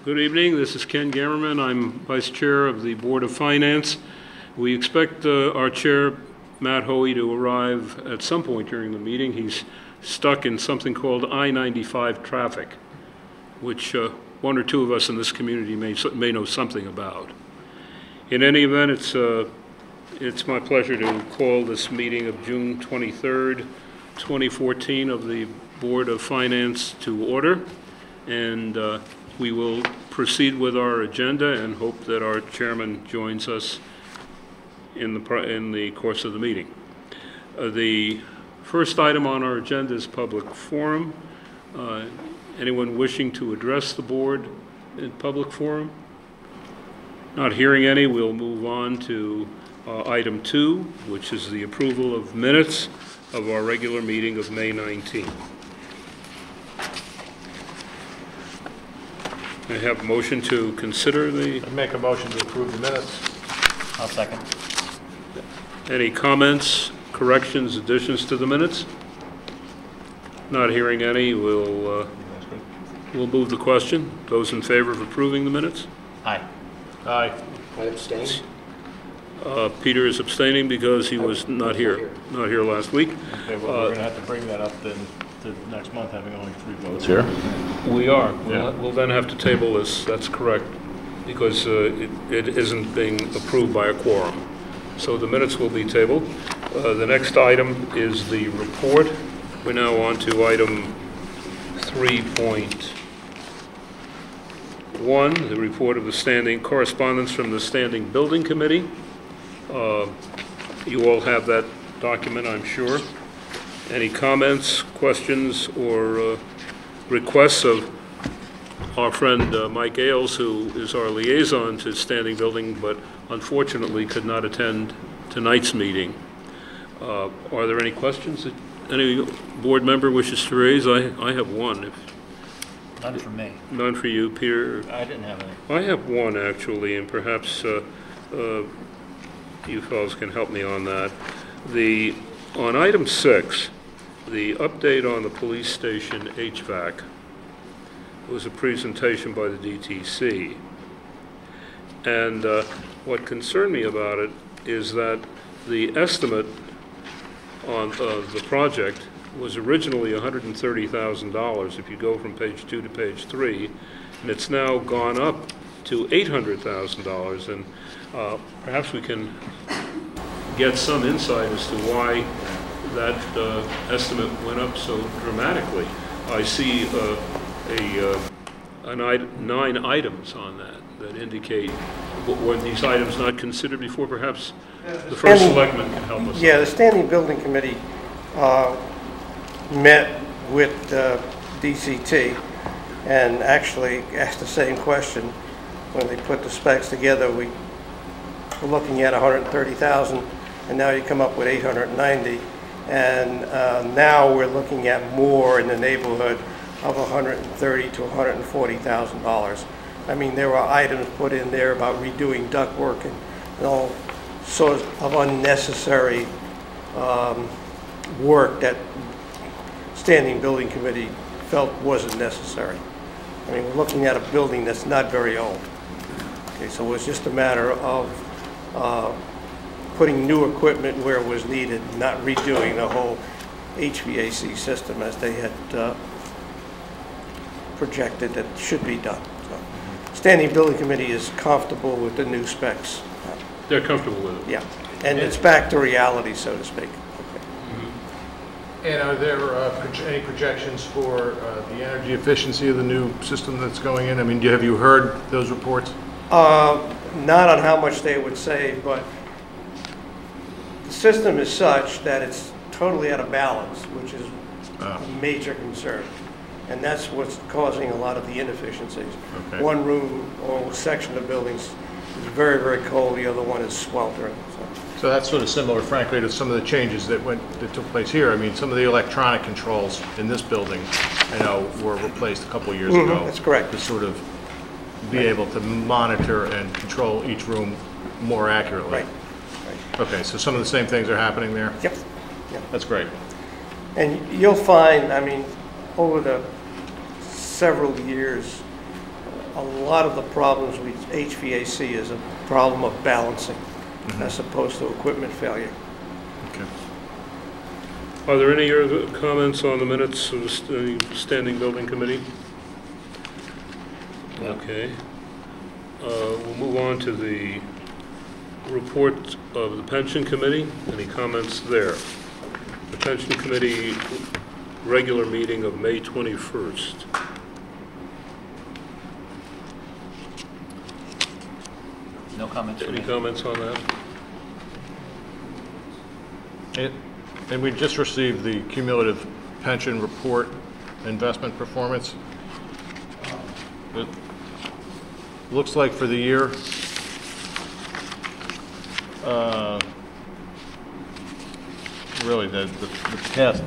Good evening. This is Ken Gammerman. I'm Vice Chair of the Board of Finance. We expect our Chair, Matt Hoey, to arrive at some point during the meeting. He's stuck in something called I-95 traffic, which one or two of us in this community may know something about. In any event, it's my pleasure to call this meeting of June 23rd, 2014 of the Board of Finance to order, and we will proceed with our agenda and hope that our chairman joins us in the course of the meeting. The first item on our agenda is public forum. Anyone wishing to address the board in public forum? Not hearing any, we'll move on to item 2, which is the approval of minutes of our regular meeting of May 19th. I have a motion to consider the... I'd make a motion to approve the minutes. I'll second. Any comments, corrections, additions to the minutes? Not hearing any, we'll move the question. Those in favor of approving the minutes? Aye. Aye. I abstain. Peter is abstaining because he was not here last week. Okay, well, we're going to have to bring that up then to next month, having only 3 votes here. We are. Yeah. We'll then have to table this, that's correct, because it isn't being approved by a quorum. So the minutes will be tabled. The next item is the report. We're now on to item 3.1, the report of the standing correspondence from the Standing Building Committee. You all have that document, I'm sure. Any comments, questions, or requests of our friend Mike Ailes, who is our liaison to Standing Building, but unfortunately could not attend tonight's meeting? Are there any questions that any board member wishes to raise? I have one. None for me. None for you, Peter? I didn't have any. I have one, actually, and perhaps you fellows can help me on that. On item 6, the update on the police station HVAC was a presentation by the DTC. And what concerned me about it is that the estimate on the project was originally $130,000 if you go from page 2 to page 3, and it's now gone up to $800,000. And perhaps we can get some insight as to why that estimate went up so dramatically. I see 9 items on that indicate, were these items not considered before? Perhaps the first selectman can help us. Yeah, the Standing Building Committee met with DCT and actually asked the same question when they put the specs together. We were looking at 130,000, and now you come up with 890, and now we're looking at more in the neighborhood of $130,000 to $140,000. I mean, there were items put in there about redoing ductwork and all sorts of unnecessary work that Standing Building Committee felt wasn't necessary. I mean, we're looking at a building that's not very old. Okay, so it was just a matter of putting new equipment where it was needed, not redoing the whole HVAC system as they had projected that should be done. So, Standing Building Committee is comfortable with the new specs. They're comfortable with it? Yeah, and it's back to reality, so to speak. And are there any projections for the energy efficiency of the new system that's going in? I mean, have you heard those reports? Not on how much they would save, but the system is such that it's totally out of balance, which is a major concern. And that's what's causing a lot of the inefficiencies. Okay. One room or section of buildings is very, very cold, the other one is sweltering. So that's sort of similar, frankly, to some of the changes that took place here. I mean, some of the electronic controls in this building, I know, were replaced a couple of years ago. That's correct. To sort of be able to monitor and control each room more accurately. Right. Okay, so some of the same things are happening there? Yep. That's great. And you'll find, I mean, over the several years, a lot of the problems with HVAC is a problem of balancing as opposed to equipment failure. Okay. Are there any other comments on the minutes of the Standing Building Committee? Okay. We'll move on to the report of the Pension Committee. Any comments there? The Pension Committee regular meeting of May 21st. No comments from Any me. comments on that? And we just received the cumulative pension report investment performance. It looks like for the year, really the past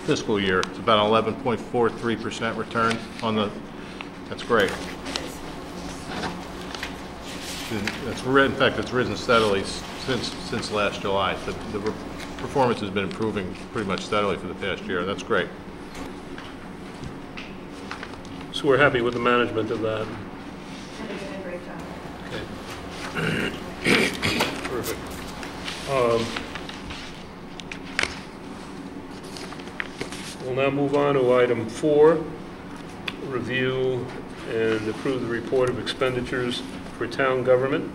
fiscal year, it's about 11.43% return on the, that's great. In fact, it's risen steadily since last July. The performance has been improving pretty much steadily for the past year. That's great. So we're happy with the management of that. They did a great job. Okay. Perfect. We'll now move on to item 4, review and approve the report of expenditures for town government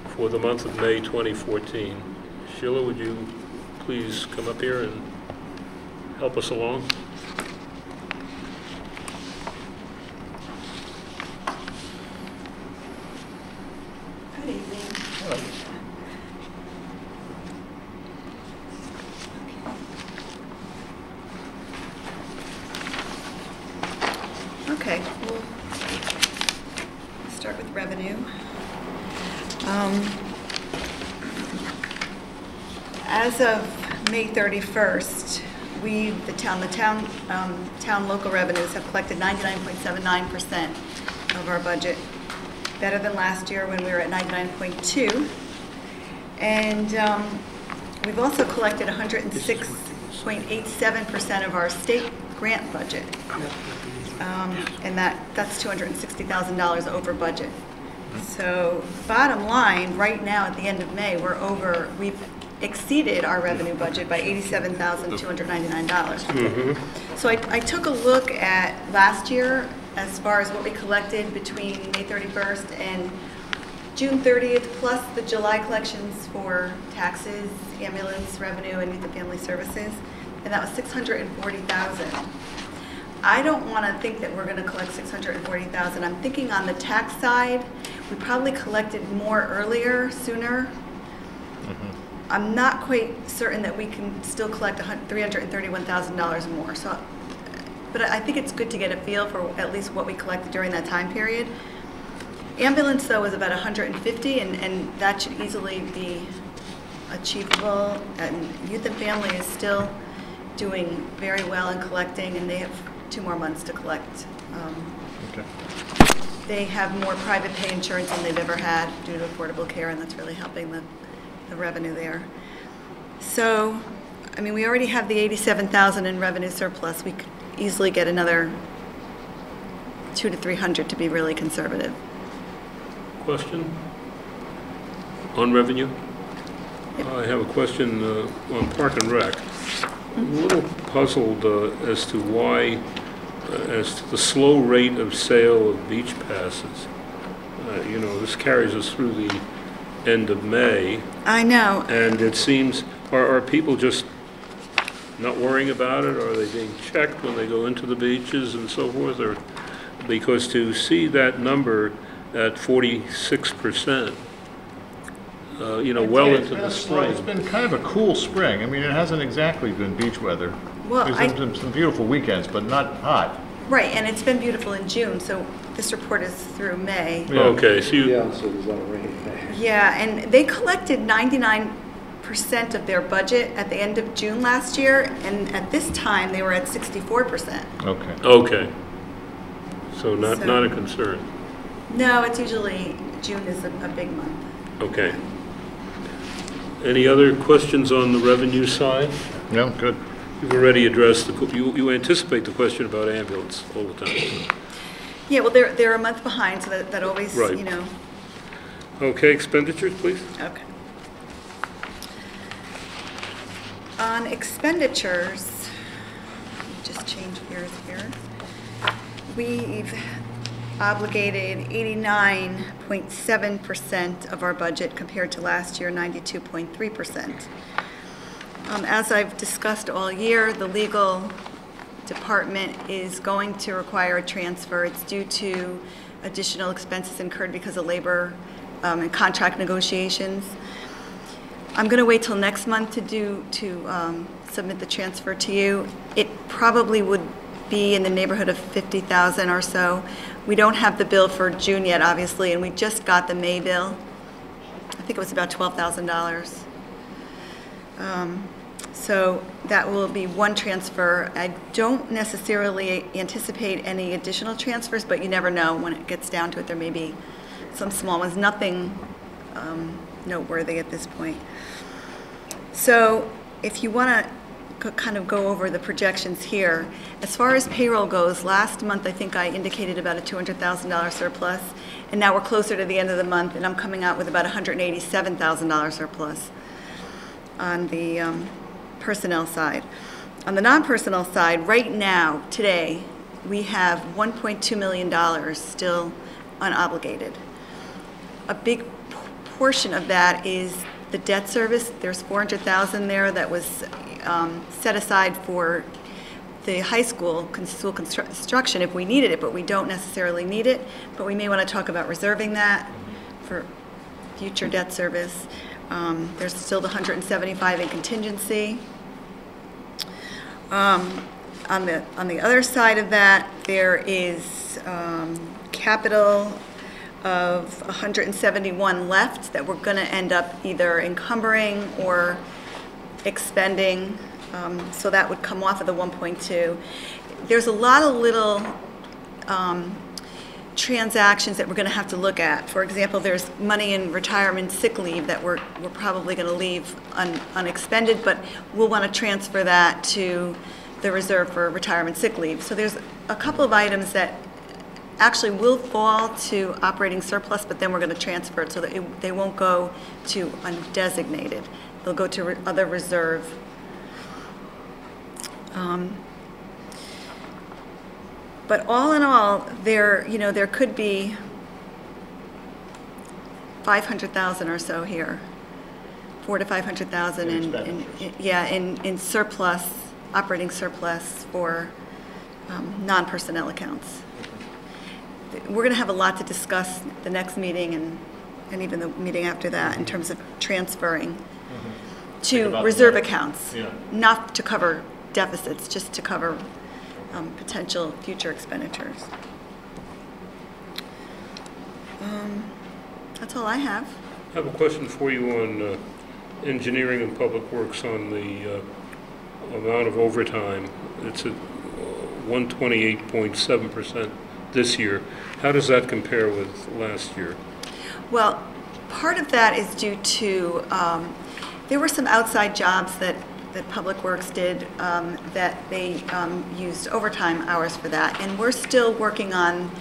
for the month of May 2014. Sheila, would you please come up here and help us along? Good evening. Okay, we'll start with revenue. As of May 31st, the town local revenues have collected 99.79% of our budget, better than last year when we were at 99.2. And we've also collected 106.87% of our state grant budget. And that's $260,000 over budget. So bottom line, right now at the end of May, we've exceeded our revenue budget by $87,299. So I took a look at last year as far as what we collected between May 31st and June 30th, plus the July collections for taxes, ambulance revenue, and youth and family services, and that was $640,000. I don't want to think that we're going to collect $640,000. I'm thinking on the tax side, we probably collected more earlier, sooner. I'm not quite certain that we can still collect $331,000 more. So, but I think it's good to get a feel for at least what we collected during that time period. Ambulance, though, was about $150, and that should easily be achievable. And youth and family is still doing very well in collecting, and they have 2 more months to collect. Okay. They have more private pay insurance than they've ever had due to Affordable Care, and that's really helping the revenue there. So, I mean, we already have the $87,000 in revenue surplus. We could easily get another $200 to $300 to be really conservative. Question on revenue? I have a question on Park and Rec. I'm a little puzzled as to why, as to the slow rate of sale of beach passes. You know, this carries us through the end of May, I know. and it seems, are people just not worrying about it? Or are they being checked when they go into the beaches and so forth? Or because to see that number at 46%, you know, well into the spring. It's been kind of a cool spring. I mean, it hasn't exactly been beach weather. Well, There's been some beautiful weekends, but not hot. Right, and it's been beautiful in June, so this report is through May. Yeah. Okay, so you, Yeah, so there's a lot of rain there. Yeah, and they collected 99% of their budget at the end of June last year, and at this time, they were at 64%. Okay. okay. So not So- a concern. No, it's usually, June is a big month. Okay. Any other questions on the revenue side? No, good. You've already addressed, you anticipate the question about ambulance all the time. Yeah, well, they're a month behind, so that always, Right. you know. Okay, expenditures, please. Okay. On expenditures, just change gears here. We've obligated 89.7% of our budget compared to last year, 92.3%. As I've discussed all year, the legal department is going to require a transfer. It's due to additional expenses incurred because of labor and contract negotiations. I'm going to wait till next month to submit the transfer to you. It probably would be in the neighborhood of 50,000 or so. We don't have the bill for June yet, obviously, and we just got the May bill. I think it was about $12,000. So that will be one transfer. I don't necessarily anticipate any additional transfers, but you never know. When it gets down to it, there may be some small ones. Nothing noteworthy at this point. So if you want to kind of go over the projections here, as far as payroll goes, last month I think I indicated about a $200,000 surplus, and now we're closer to the end of the month, and I'm coming out with about $187,000 surplus on the personnel side. On the non-personnel side, right now, today, we have $1.2 million still unobligated. A big portion of that is the debt service. There's $400,000 there that was set aside for the high school construction if we needed it, but we don't necessarily need it. But we may want to talk about reserving that for future debt service. There's still the $175 in contingency. On the other side of that, there is capital of 171 left that we're going to end up either encumbering or expending. So that would come off of the 1.2. There's a lot of little transactions that we're going to have to look at. For example, there's money in retirement sick leave that we're probably going to leave unexpended, but we'll want to transfer that to the reserve for retirement sick leave. So there's a couple of items that actually will fall to operating surplus, but then we're going to transfer it so that they won't go to undesignated. They'll go to other reserve. But all in all, there could be 500,000 or so here, 400,000 to 500,000 in surplus, operating surplus for non-personnel accounts. We're going to have a lot to discuss the next meeting and even the meeting after that in terms of transferring to reserve accounts, not to cover deficits, just to cover potential future expenditures. That's all I have. I have a question for you on engineering and public works on the amount of overtime. It's at 128.7% this year. How does that compare with last year? Well, part of that is due to there were some outside jobs that Public Works did that they used overtime hours for that, and we're still working on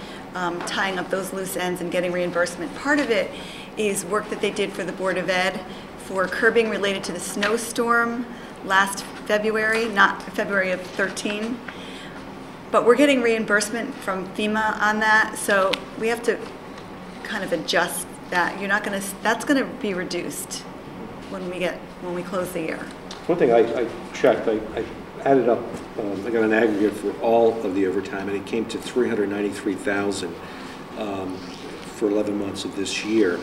tying up those loose ends and getting reimbursement. Part of it is work that they did for the Board of Ed for curbing related to the snowstorm last February, not February of 13. But we're getting reimbursement from FEMA on that, so we have to kind of adjust that. That's going to be reduced when we close the year. One thing I checked, I added up, I got an aggregate for all of the overtime, and it came to $393,000 for 11 months of this year.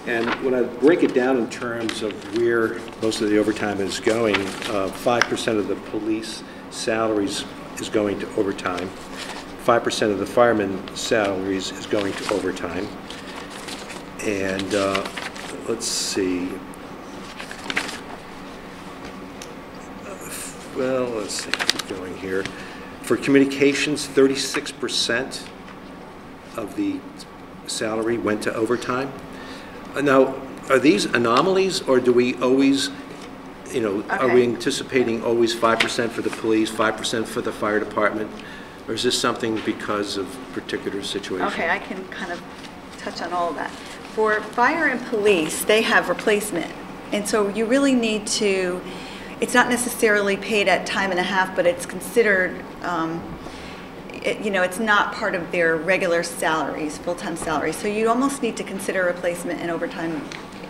And when I break it down in terms of where most of the overtime is going, 5% of the police salaries is going to overtime. 5% of the firemen's salaries is going to overtime. And let's see. Well, let's see, keep going here. For communications, 36% of the salary went to overtime. Now, are these anomalies, or do we always, are we anticipating always 5% for the police, 5% for the fire department? Or is this something because of particular situation? Okay, I can kind of touch on all of that. For fire and police, they have replacement. And so you really need to, it's not necessarily paid at time and a half, but it's considered, it's not part of their regular salaries, full-time salaries. So you almost need to consider replacement and overtime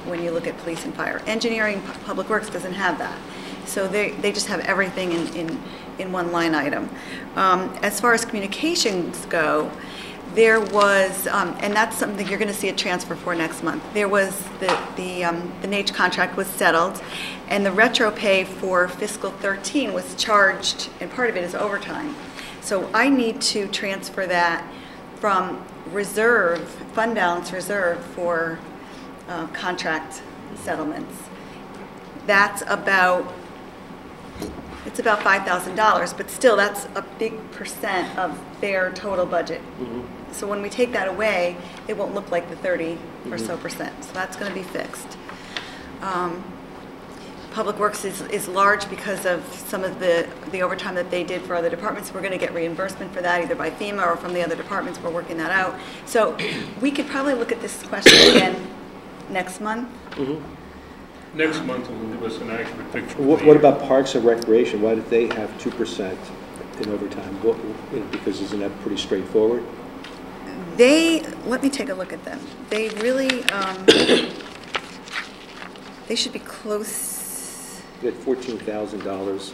when you look at police and fire. Engineering, public works doesn't have that. So they just have everything in one line item. As far as communications go, there was, and that's something you're going to see a transfer for next month. There was the NH contract was settled, and the retro pay for fiscal 13 was charged, and part of it is overtime. So I need to transfer that from reserve, fund balance reserve for contract settlements. That's about, it's about $5,000, but still that's a big percent of their total budget. So when we take that away, it won't look like the 30 or so percent. So that's going to be fixed. Public Works is large because of some of the overtime that they did for other departments. We're going to get reimbursement for that either by FEMA or from the other departments. We're working that out. So we could probably look at this question again next month. Next month will give us an accurate picture. What about Parks and Recreation? Why did they have 2% in overtime? Because isn't that pretty straightforward? Let me take a look at them. They really, they should be close. They had $14,000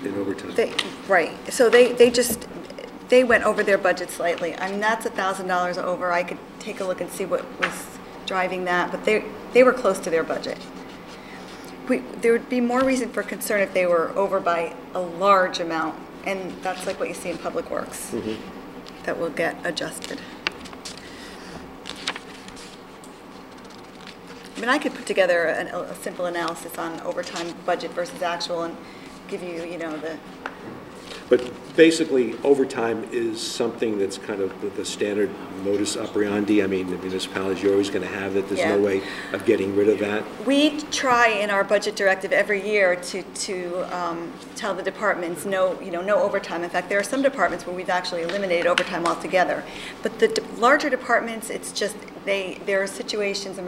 in overtime. Right. So they went over their budget slightly. I mean, that's $1,000 over. I could take a look and see what was driving that, but they were close to their budget. There would be more reason for concern if they were over by a large amount, and that's like what you see in Public Works. That will get adjusted. I mean, I could put together a simple analysis on overtime budget versus actual and give you, the... But basically, overtime is something that's kind of the standard modus operandi. I mean, the municipalities, you're always going to have that. There's no way of getting rid of that. We try in our budget directive every year to tell the departments no overtime. In fact, there are some departments where we've actually eliminated overtime altogether. But the larger departments, it's just there are situations,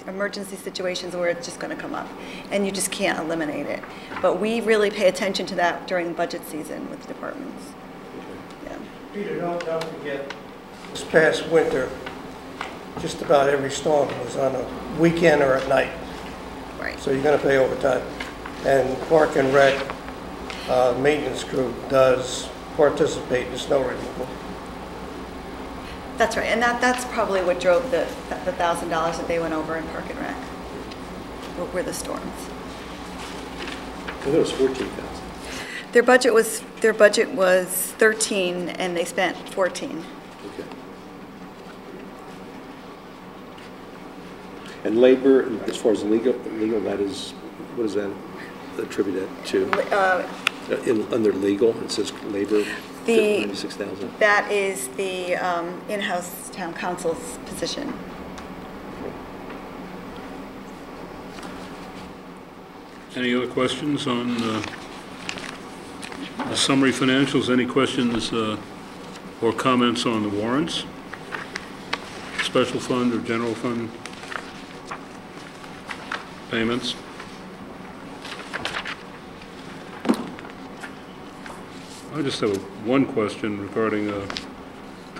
emergency situations where it's just going to come up, and you just can't eliminate it. But we really pay attention to that during budget season with departments. Yeah. Peter, don't forget, this past winter, just about every storm was on a weekend or at night. Right. So you're going to pay overtime. And Park and Rec maintenance crew does participate in snow removal. That's right, and that's probably what drove the $1,000 that they went over in Park and Rec, were the storms. I thought it was 14,000. Their budget was 13, and they spent 14. Okay. And labor, as far as legal, that is, what is that attributed to? Under legal, it says labor. 96,000. That is the in-house town council's position. Any other questions on the summary financials? Any questions or comments on the warrants? Special fund or general fund payments? I just have one question regarding a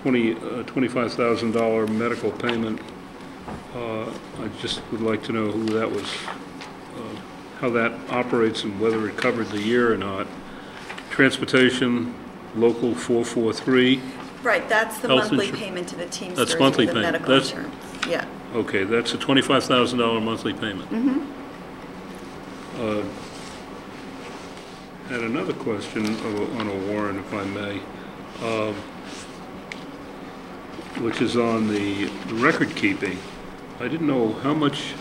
$25,000 medical payment. I just would like to know who that was, how that operates and whether it covered the year or not. Transportation, Local 443. Right, that's the monthly payment to the Teamsters. That's monthly for the payment. medical insurance. Yeah. Okay, that's a $25,000 monthly payment. And another question on a warrant, if I may, which is on the record keeping. I didn't know how much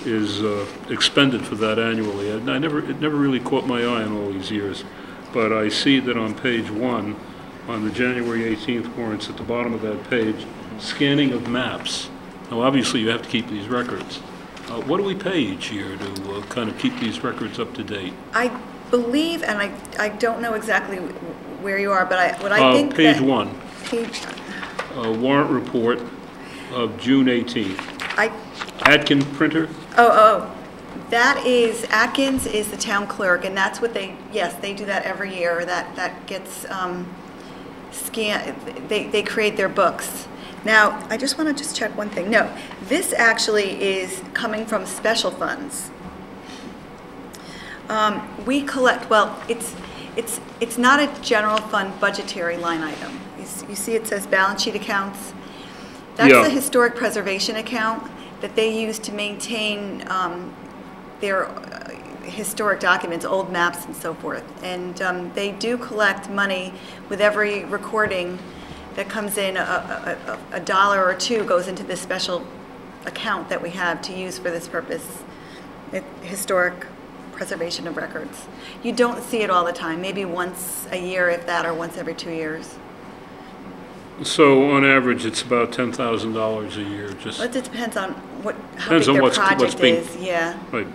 is expended for that annually. It never really caught my eye in all these years, but I see that on page 1, on the January 18th warrants, at the bottom of that page, scanning of maps. Now, obviously, you have to keep these records. What do we pay each year to kind of keep these records up to date? I believe, and I don't know exactly where you are, but what I think Page that... 1, Page, warrant report of June 18th. I, Atkin printer? that is, Atkins is the town clerk, and that's what they, yes, they do that every year. That gets they create their books. Now, I just want to just check one thing. No, this actually is coming from special funds. We collect, well, it's not a general fund budgetary line item. You see it says balance sheet accounts. That's Yeah. the historic preservation account that they use to maintain their historic documents, old maps and so forth. And they do collect money with every recording that comes in. A dollar or two goes into this special account that we have to use for this purpose, historic preservation of records. You don't see it all the time, maybe once a year, if that, or once every 2 years. So on average, it's about $10,000 a year, just, But it depends on how Depends big on their what's project being- is, yeah. right.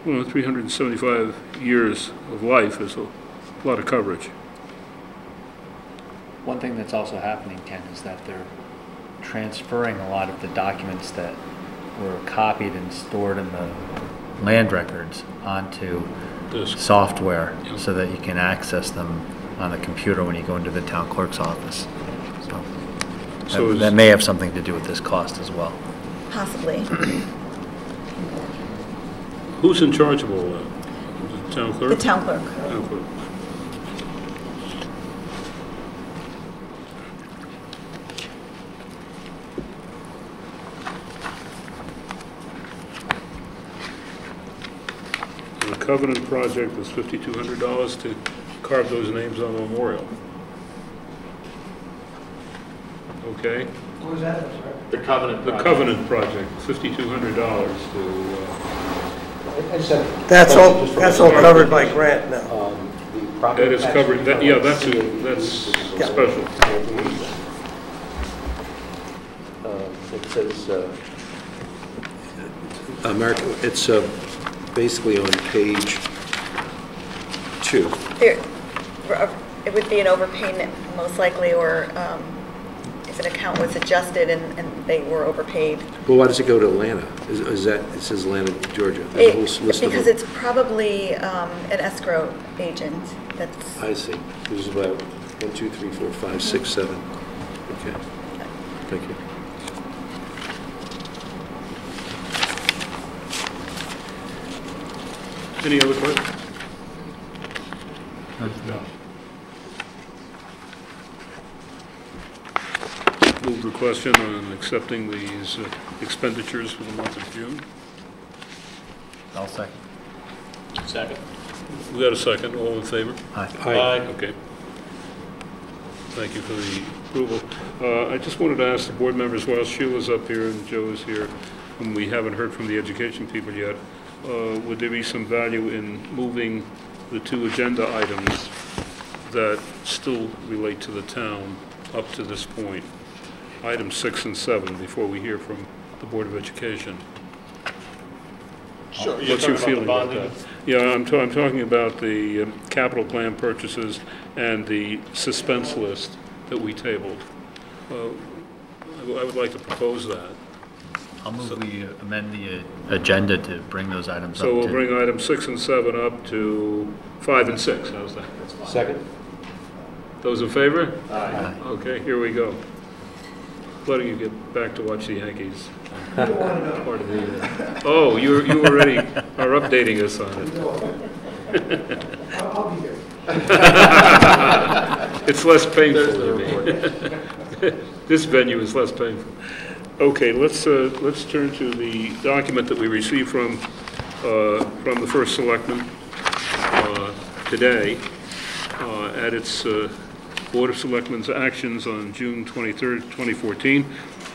Well, 375 years of life is a lot of coverage. One thing that's also happening, Ken, is that they're transferring a lot of the documents that were copied and stored in the land records onto Disk. software Yep. so that you can access them on the computer when you go into the town clerk's office. So That may have something to do with this cost as well. Possibly. Who's in charge of all that? The town clerk? The town clerk. Town clerk. And the Covenant project was $5,200 to carve those names on the memorial. Okay? What was that, I'm sorry? The Covenant The Covenant project, $5,200 to, That's all covered by grant now. that is covered, that, yeah, that's Yeah. special. It says, America, it's basically on page 2. It would be an overpayment, most likely, or if an account was adjusted and they were overpaid. Well, why does it go to Atlanta? Is that, it says Atlanta, Georgia? There's a whole list of Because them. it's probably an escrow agent that's... I see. There's about 1, 2, 3, 4, 5, 6, 7. Okay. Thank you. Any other questions? No. Move the question on accepting these expenditures for the month of June. I'll second. Second. We got a second, all in favor? Aye. Okay. Thank you for the approval. I just wanted to ask the board members, while Sheila's up here and Joe is here, and we haven't heard from the education people yet, would there be some value in moving the 2 agenda items that still relate to the town up to this point? Items 6 and 7, before we hear from the Board of Education. Sure. What's your feeling about that? Yeah, I'm talking about the capital plan purchases and the suspense list that we tabled. I would like to propose that. I'll move we amend the agenda to bring those items up So we'll to... bring items 6 and 7 up to 5 and 6, how's that? Second. Those in favor? Aye. Okay, here we go. Letting you get back to watch the Yankees. Part of the, oh, you already are updating us on it. I'll be here. It's less painful to me. This venue is less painful. Okay, let's turn to the document that we received from the first selectman today at its Board of Selectmen's actions on June 23rd, 2014.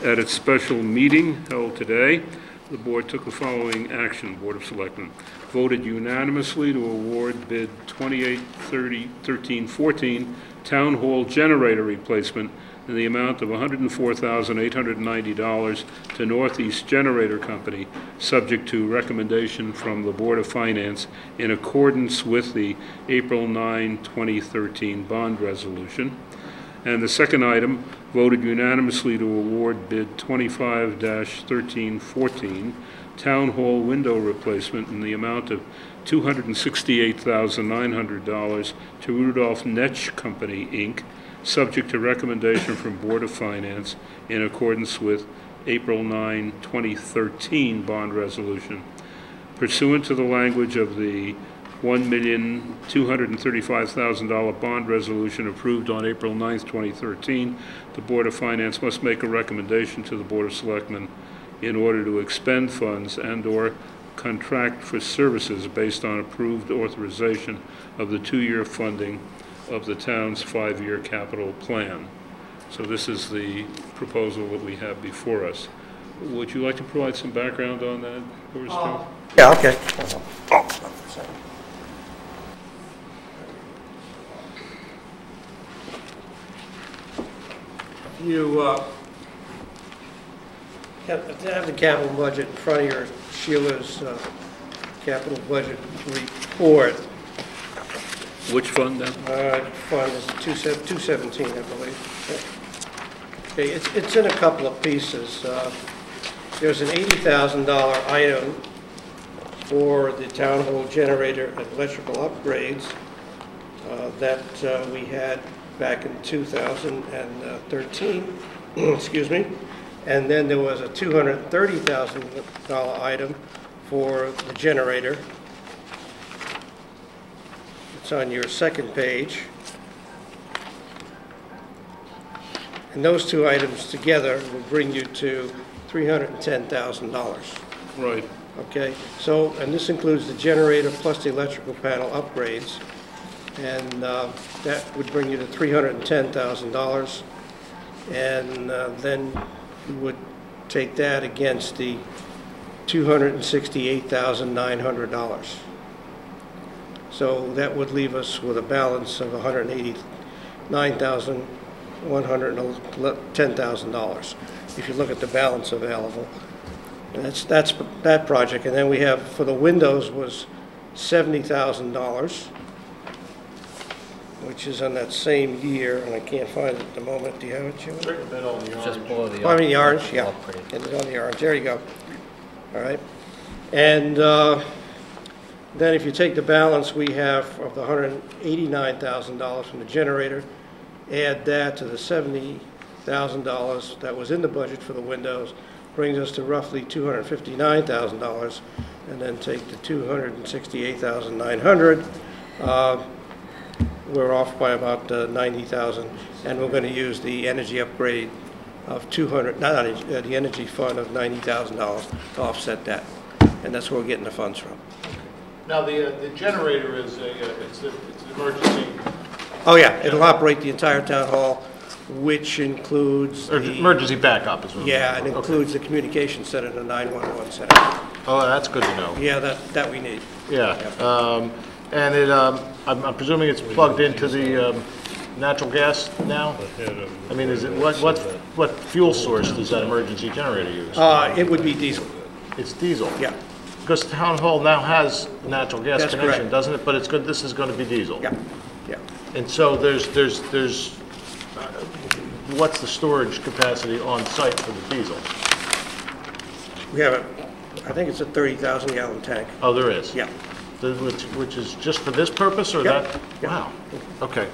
At its special meeting held today, the board took the following action. Board of Selectmen voted unanimously to award bid 281314 Town Hall generator replacement in the amount of $104,890 to Northeast Generator Company, subject to recommendation from the Board of Finance in accordance with the April 9, 2013 bond resolution. And the second item, voted unanimously to award bid 25-1314, Town Hall window replacement in the amount of $268,900 to Rudolph Netsch Company, Inc., subject to recommendation from Board of Finance in accordance with April 9, 2013 bond resolution. Pursuant to the language of the $1,235,000 bond resolution approved on April 9, 2013, the Board of Finance must make a recommendation to the Board of Selectmen in order to expend funds and/or contract for services based on approved authorization of the 2-year funding of the town's 5-year capital plan. So this is the proposal that we have before us. Would you like to provide some background on that, Horace Jones? Yeah, okay. You have the capital budget in front of your Sheila's capital budget report. Which fund then? Fund is 217, I believe. Okay, it's in a couple of pieces. There's an $80,000 item for the town hall generator and electrical upgrades that we had back in 2013, excuse me. And then there was a $230,000 item for the generator. It's on your second page. And those two items together will bring you to $310,000. Right. Okay, so, and this includes the generator plus the electrical panel upgrades. And that would bring you to $310,000. And then you would take that against the $268,900. So that would leave us with a balance of $189,110,000 if you look at the balance available. And that's that project. And then we have, for the windows, was $70,000, which is on that same year, and I can't find it at the moment. Do you have it, Jim? Right, that on the Just orange. below the. Oh, I mean the orange, yeah. upgrade. It's on the orange. There you go. All right. And then if you take the balance we have of the $189,000 from the generator, add that to the $70,000 that was in the budget for the windows, brings us to roughly $259,000, and then take the $268,900. We're off by about 90,000, and we're going to use the energy upgrade of the energy fund of $90,000 to offset that, and that's where we're getting the funds from. Now, the generator is it's an emergency. Oh yeah, it'll operate the entire town hall, which includes Or the emergency backup as well. yeah, it includes the communication center, the 911 center. Oh, that's good to know. Yeah, that we need. Yeah. And it, I'm presuming it's plugged into the natural gas now? I mean, is it what fuel source does that emergency generator use? It would be diesel. It's diesel. Yeah. Because town hall now has natural gas That's connection, correct. doesn't it? But it's good. This is going to be diesel. Yeah. Yeah. And so there's what's the storage capacity on site for the diesel? We have I think it's a 30,000 gallon tank. Oh, there is. Yeah. Which is just for this purpose, or Yep. that? Yep. Wow. Okay.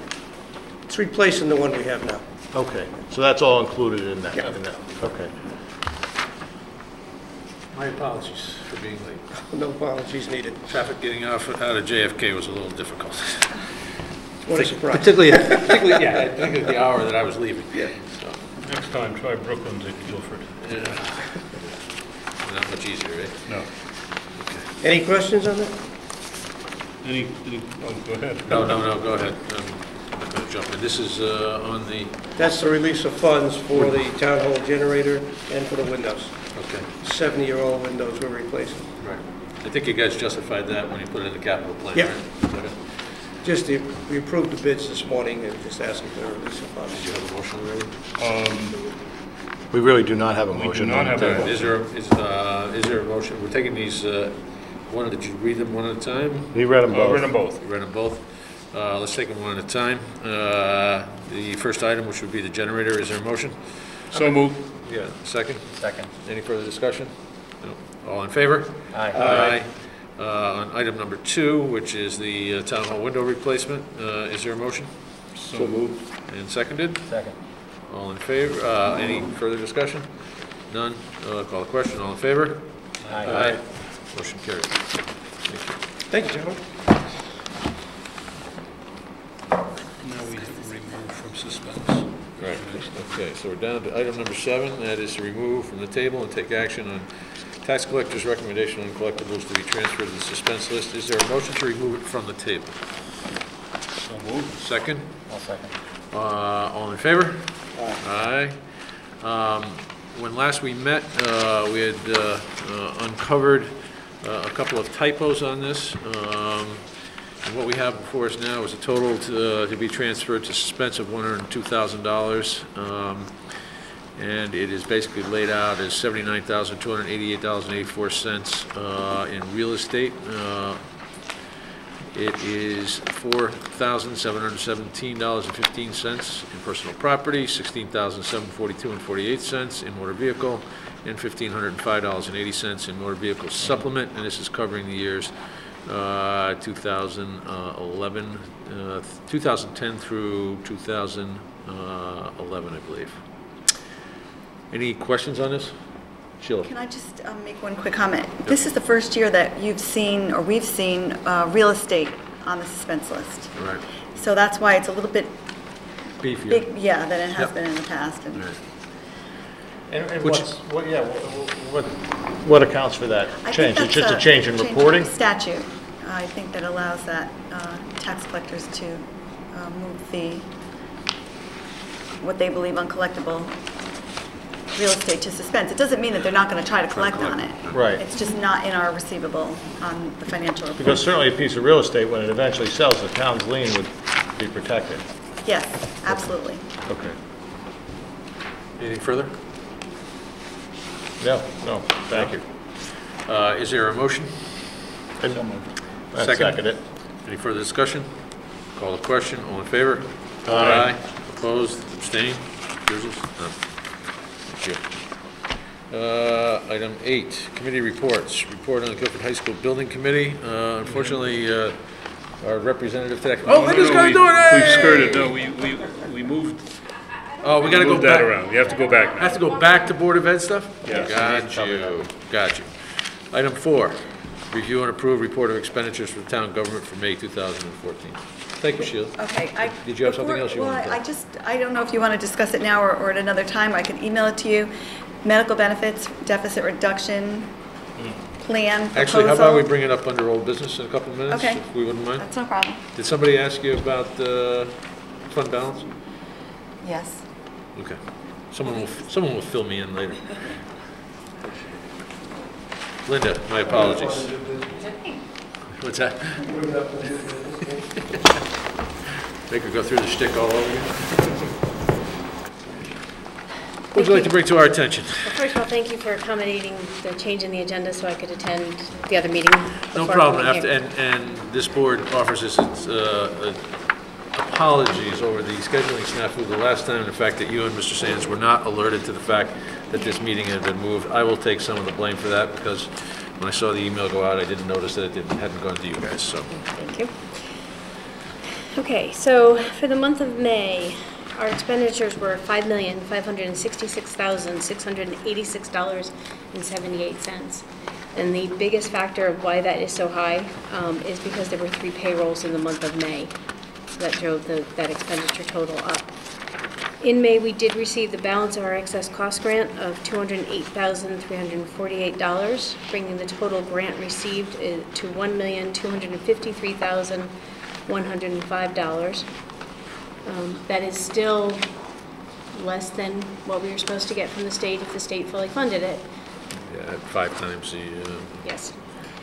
It's replacing the one we have now. Okay. So that's all included in that. Yep. Okay. My apologies for being late. No apologies needed. Traffic getting out of JFK was a little difficult. What a surprise. Particularly at the hour that I was leaving. Yeah. So, Next time, try Brooklyn to Guilford. yeah. Not much easier, right? No. Any questions on that? Oh, go ahead. No, go ahead. I'm not going to jump in. This is on the, That's the release of funds for the town hall generator and for the windows. okay, 70-year-old windows we're replacing. right. I think you guys justified that when you put it in the capital plan, Yeah. right? Okay. Just, we approved the bids this morning and just asking for a release of funds. Did you have a motion already? We really do not have a motion not on the have a table. Is there a motion? We're taking these, did you read them one at a time? He read them both. Read them both. You read them both? Let's take them one at a time. The first item, which would be the generator, is there a motion? So moved. Yeah, second? Second. Any further discussion? No. All in favor? Aye. Aye. On item number 2, which is the town hall window replacement, is there a motion? So moved. And seconded? Second. All in favor? Any further discussion? None? Call the question. All in favor? Aye. Motion carried. Thank you. Thank you, gentlemen. Now we remove from suspense. Right, okay, so we're down to item number 7, that is to remove from the table and take action on tax collector's recommendation on collectibles to be transferred to the suspense list. Is there a motion to remove it from the table? So moved. Second? I'll second. All in favor? Aye. When last we met, we had uncovered a couple of typos on this. And what we have before us now is a total to be transferred to suspense of $102,000. And it is basically laid out as $79,288.84 in real estate. It is $4,717.15 in personal property, $16,742.48 in motor vehicle, and $1,505.80 in motor vehicle supplement. And this is covering the years 2010 through 2011, I believe. Any questions on this? Sheila? Can I just make one quick comment? This is the first year that you've seen, or we've seen, real estate on the suspense list. Right. So that's why it's a little bit Beefier. big, yeah, than it has Yep. been in the past. And Right. And Which- what accounts for that I think change? It's that's just a change in reporting? Statute, I think that allows that tax collectors to move what they believe uncollectible real estate to suspense. It doesn't mean that they're not going to try to collect on it. Right. It's just not in our receivable on the financial report. Because certainly a piece of real estate, when it eventually sells, the town's lien would be protected. Yes, absolutely. Okay. Anything further? No, thank you. Is there a motion? I second it. Any further discussion? Call the question. All in favor? Aye. Opposed? Abstained? Recusals? None. Thank you. Item 8, committee reports. Report on the Guilford High School Building Committee. Unfortunately, our representative to that committee. Oh, look who's gonna do it! We've skirted, no, we moved, Oh, we gotta go moved that back. around. You have to go back I now. have to go back to Board of Ed stuff? Yes. Got you. Item 4, review and approve report of expenditures for the town government for May 2014. Thank you, Sheila. Okay. Did you have something else you wanted to- I don't know if you want to discuss it now or at another time. I can email it to you. Medical benefits, deficit reduction, plan proposal. Actually, how about we bring it up under old business in a couple of minutes? Okay. If we wouldn't mind? That's no problem. Did somebody ask you about fund balance? Yes. Okay. Someone will fill me in later. Linda, my apologies. What's that? Make her go through the shtick all over again? What would you like to bring to our attention? Well, first of all, thank you for accommodating the change in the agenda so I could attend the other meeting. No before problem. coming here. And this board offers its apologies over the scheduling snafu the last time, and the fact that you and Mr. Sands were not alerted to the fact that this meeting had been moved. I will take some of the blame for that, because when I saw the email go out, I didn't notice that it hadn't gone to you guys, so. Thank you. Okay, so for the month of May, our expenditures were $5,566,686.78. And the biggest factor of why that is so high is because there were 3 payrolls in the month of May. So that drove that expenditure total up. In May, we did receive the balance of our excess cost grant of $208,348, bringing the total grant received to $1,253,105. That is still less than what we were supposed to get from the state if the state fully funded it. Yeah, 5 times the, Yes.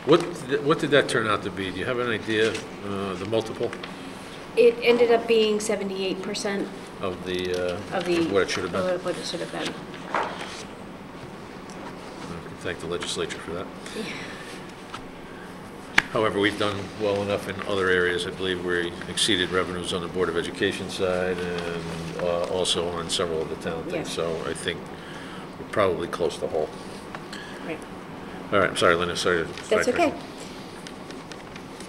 what did that turn out to be? Do you have an idea, the multiple? It ended up being 78% of the, of the. what it should have been. Of what it should have been. I can thank the legislature for that. However, we've done well enough in other areas. I believe we exceeded revenues on the Board of Education side and also on several of the town things. Yeah. So I think we're probably close to whole. Right. All right, I'm sorry, Linda, sorry to That's sidetrack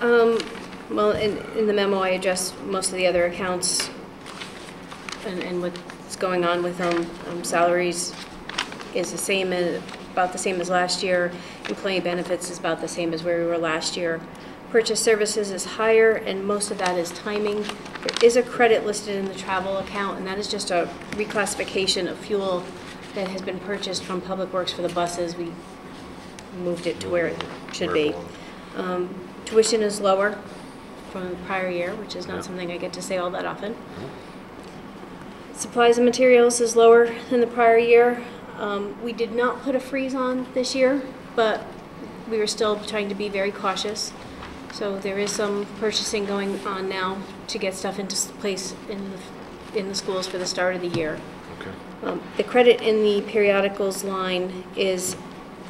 okay. Well, in the memo, I addressed most of the other accounts and what's going on with them. Salaries is the same, about the same as last year. Employee benefits is about the same as where we were last year. Purchase services is higher, and most of that is timing. There is a credit listed in the travel account, and that is just a reclassification of fuel that has been purchased from Public Works for the buses. We moved it to where it should be. Tuition is lower from the prior year, which is not something I get to say all that often. Supplies and materials is lower than the prior year. We did not put a freeze on this year, but we were still trying to be very cautious. So there is some purchasing going on now to get stuff into place in the schools for the start of the year. Okay. The credit in the periodicals line is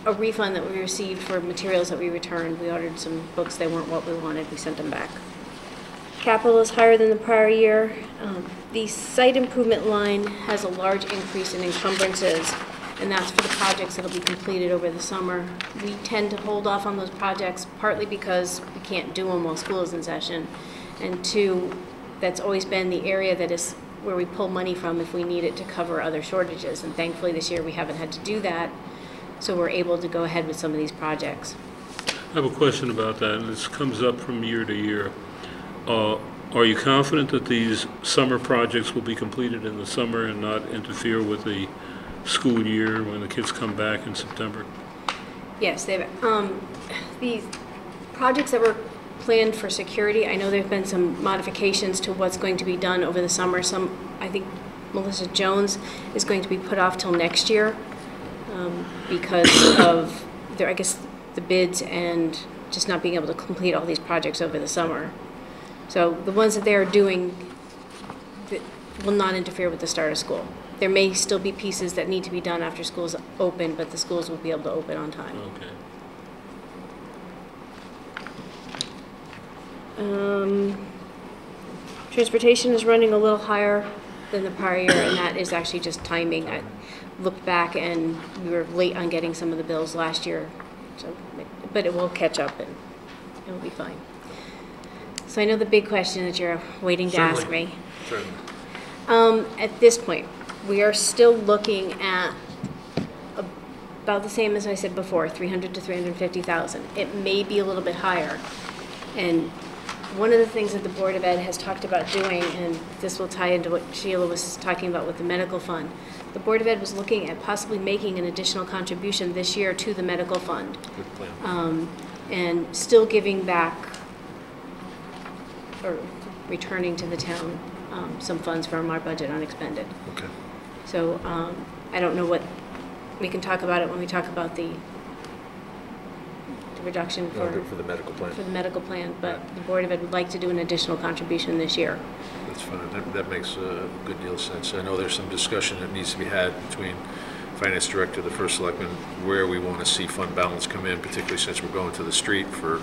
a refund that we received for materials that we returned. We ordered some books, they weren't what we wanted, we sent them back. Capital is higher than the prior year. The site improvement line has a large increase in encumbrances, and that's for the projects that'll be completed over the summer. We tend to hold off on those projects partly because we can't do them while school is in session, and two, that's always been the area that is where we pull money from if we need it to cover other shortages, and thankfully this year we haven't had to do that, so we're able to go ahead with some of these projects. I have a question about that, and this comes up from year to year. Are you confident that these summer projects will be completed in the summer and not interfere with the school year when the kids come back in September? Yes, they've, the projects that were planned for security, I know there have been some modifications to what's going to be done over the summer. I think Melissa Jones is going to be put off till next year because of, I guess, the bids and just not being able to complete all these projects over the summer. So the ones that they are doing that will not interfere with the start of school. There may still be pieces that need to be done after school's open, but the schools will be able to open on time. Okay. Transportation is running a little higher than the prior year, and that is actually just timing. I looked back and we were late on getting some of the bills last year, so, but it will catch up and it will be fine. So I know the big question that you're waiting to ask me. Certainly. At this point, we are still looking at about the same as I said before, 300 to 350,000. It may be a little bit higher. And one of the things that the Board of Ed has talked about doing, and this will tie into what Sheila was talking about with the medical fund, the Board of Ed was looking at possibly making an additional contribution this year to the medical fund. Good plan. And still giving back or returning to the town some funds from our budget unexpended. Okay. So I don't know what, we can talk about it when we talk about the reduction for the medical plan. For the medical plan, but the Board of Ed would like to do an additional contribution this year. That's fine. That makes a good deal of sense. I know there's some discussion that needs to be had between Finance Director, the First Selectman, where we want to see fund balance come in, particularly since we're going to the street for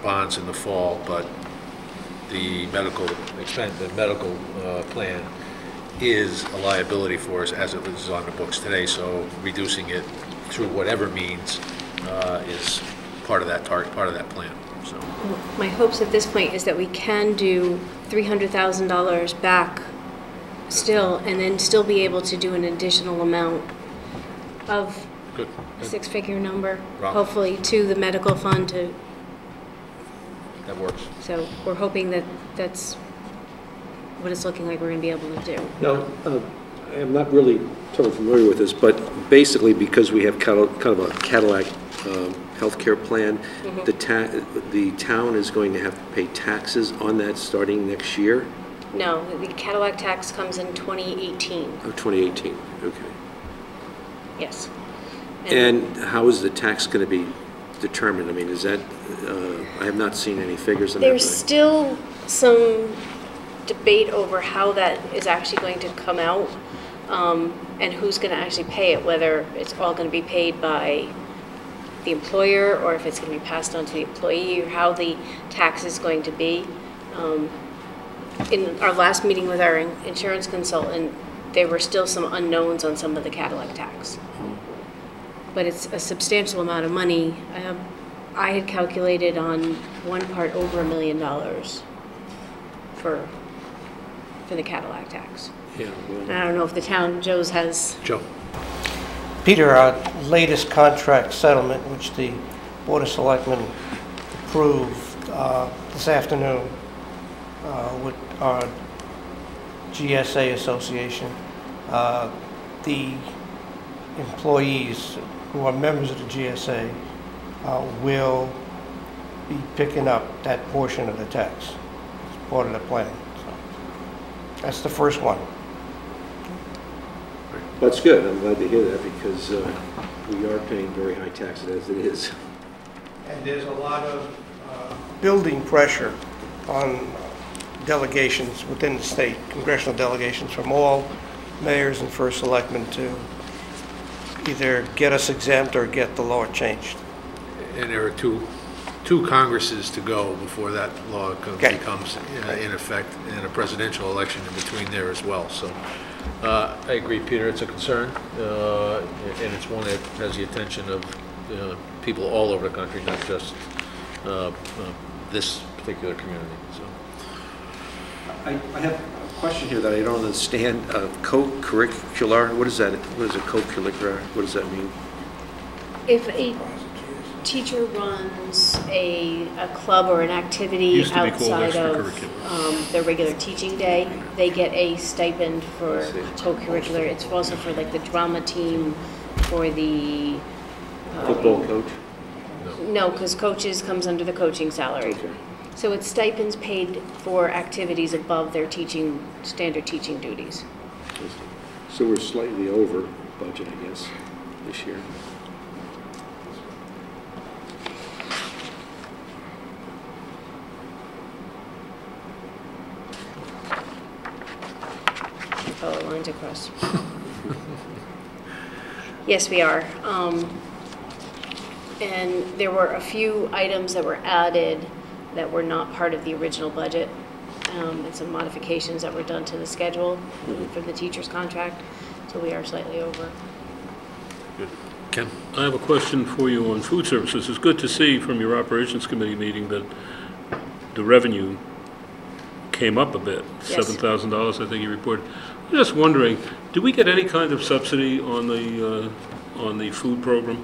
bonds in the fall, but the medical plan is a liability for us as it is on the books today, so reducing it through whatever means is part of that plan. So my hopes at this point is that we can do $300,000 back still, and then still be able to do an additional amount of good. a six-figure number, Rock. hopefully to the medical fund to. That works. So we're hoping that that's what it's looking like we're going to be able to do. Now, I'm not really totally familiar with this, but basically because we have kind of a Cadillac healthcare plan, the town is going to have to pay taxes on that starting next year? No, the Cadillac tax comes in 2018. Oh, 2018, okay. Yes. And how is the tax going to be determined? I mean, is that, I have not seen any figures on that. There's still some debate over how that is actually going to come out, and who's going to actually pay it, whether it's all going to be paid by the employer or if it's going to be passed on to the employee, or how the tax is going to be. In our last meeting with our insurance consultant, there were still some unknowns on some of the Cadillac tax. But it's a substantial amount of money. I had calculated on one part over $1 million for the Cadillac tax. Yeah, well, And I don't know if the town, Joe's has, Joe? Peter, our latest contract settlement, which the Board of Selectmen approved this afternoon with our GSA Association, the employees who are members of the GSA will be picking up that portion of the tax. It's part of the plan. So that's the first one. that's good. I'm glad to hear that because we are paying very high taxes as it is. And there's a lot of building pressure on delegations within the state, congressional delegations from all mayors and first selectmen to either get us exempt or get the law changed. And there are two Congresses to go before that law becomes in effect, and a presidential election in between there as well. So I agree, Peter, it's a concern, and it's one that has the attention of people all over the country, not just this particular community. So. I have a question here that I don't understand. Co-curricular, what is that? What is a co-curricular? What does that mean? if a teacher runs a club or an activity Used to be called outside of extracurricular. their regular teaching day, they get a stipend for co-curricular. It's also for like the drama team, for the... Football coach? No, because coaches comes under the coaching salary. Okay. So it's stipends paid for activities above their teaching, standard teaching duties. So we're slightly over budget, I guess, this year. Oh, lines across. Yes, we are. And there were a few items that were added that were not part of the original budget, and some modifications that were done to the schedule for the teacher's contract, so we are slightly over. Good. Ken? I have a question for you on food services. It's good to see from your operations committee meeting that the revenue came up a bit, Yes. $7,000, I think you reported. I'm just wondering, do we get any kind of subsidy on the food program?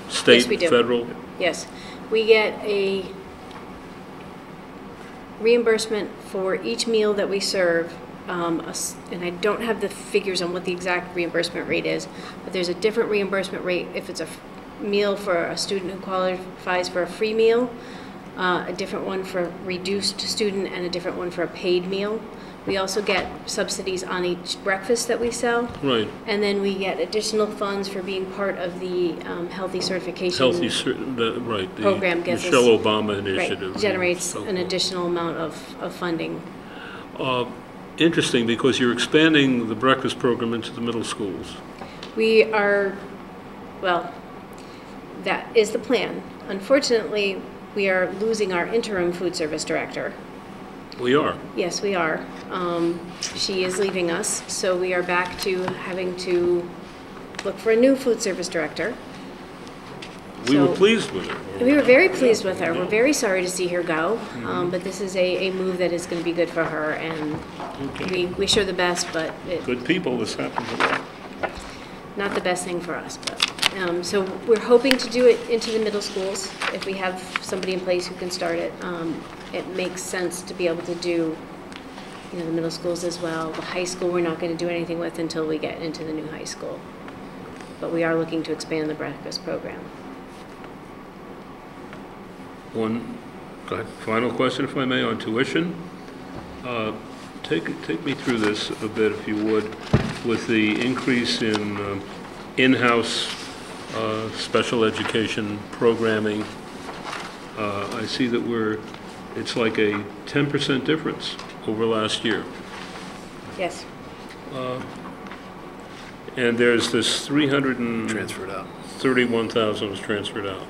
State, Yes, we do. federal? Yes, we get a reimbursement for each meal that we serve, and I don't have the figures on what the exact reimbursement rate is, but there's a different reimbursement rate if it's a meal for a student who qualifies for a free meal, a different one for reduced student, and a different one for a paid meal. We also get subsidies on each breakfast that we sell. Right. And then we get additional funds for being part of the healthy certification. Right, the Program gives us- Michelle Obama Right, initiative. generates So an forth. additional amount of funding. Interesting, because you're expanding the breakfast program into the middle schools. We are, well, that is the plan. Unfortunately, we are losing our interim food service director. We are. Yes, we are. She is leaving us, so we are back to having to look for a new food service director. We were So- pleased with it. We were very pleased with her. We're very sorry to see her go, but this is a move that is going to be good for her, and we wish her the best, but Good people, this happens a lot. not the best thing for us. But so we're hoping to do it into the middle schools. If we have somebody in place who can start it, it makes sense to be able to do, the middle schools as well. The high school, we're not going to do anything with until we get into the new high school. But we are looking to expand the breakfast program. One final question, if I may, on tuition. Take me through this a bit, if you would, with the increase in in-house special education programming. I see that it's like a 10% difference over last year. Yes. And there's this Transferred out. 31,000 was transferred out.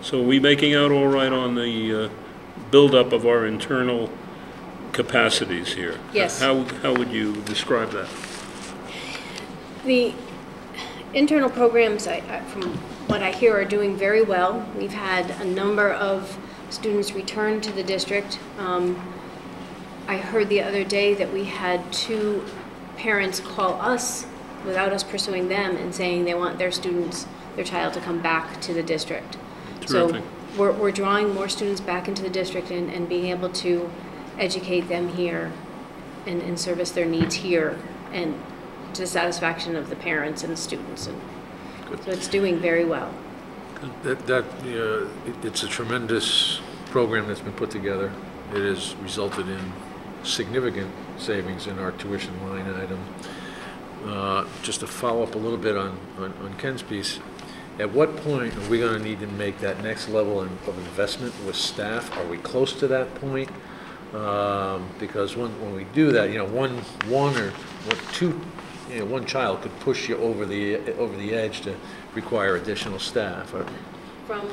So are we making out all right on the buildup of our internal capacities here? Yes. How would you describe that? The internal programs, from what I hear, are doing very well. We've had a number of students return to the district. I heard the other day that we had 2 parents call us without us pursuing them and saying they want their child to come back to the district. Terrific. So we're drawing more students back into the district and being able to educate them here and service their needs here and to the satisfaction of the parents and the students. And so it's doing very well. It's a tremendous program that's been put together. It has resulted in significant savings in our tuition line item. Just to follow up a little bit on Ken's piece, at what point are we going to need to make that next level of investment with staff? Are we close to that point? Because when we do that, one child could push you over the edge to require additional staff. From,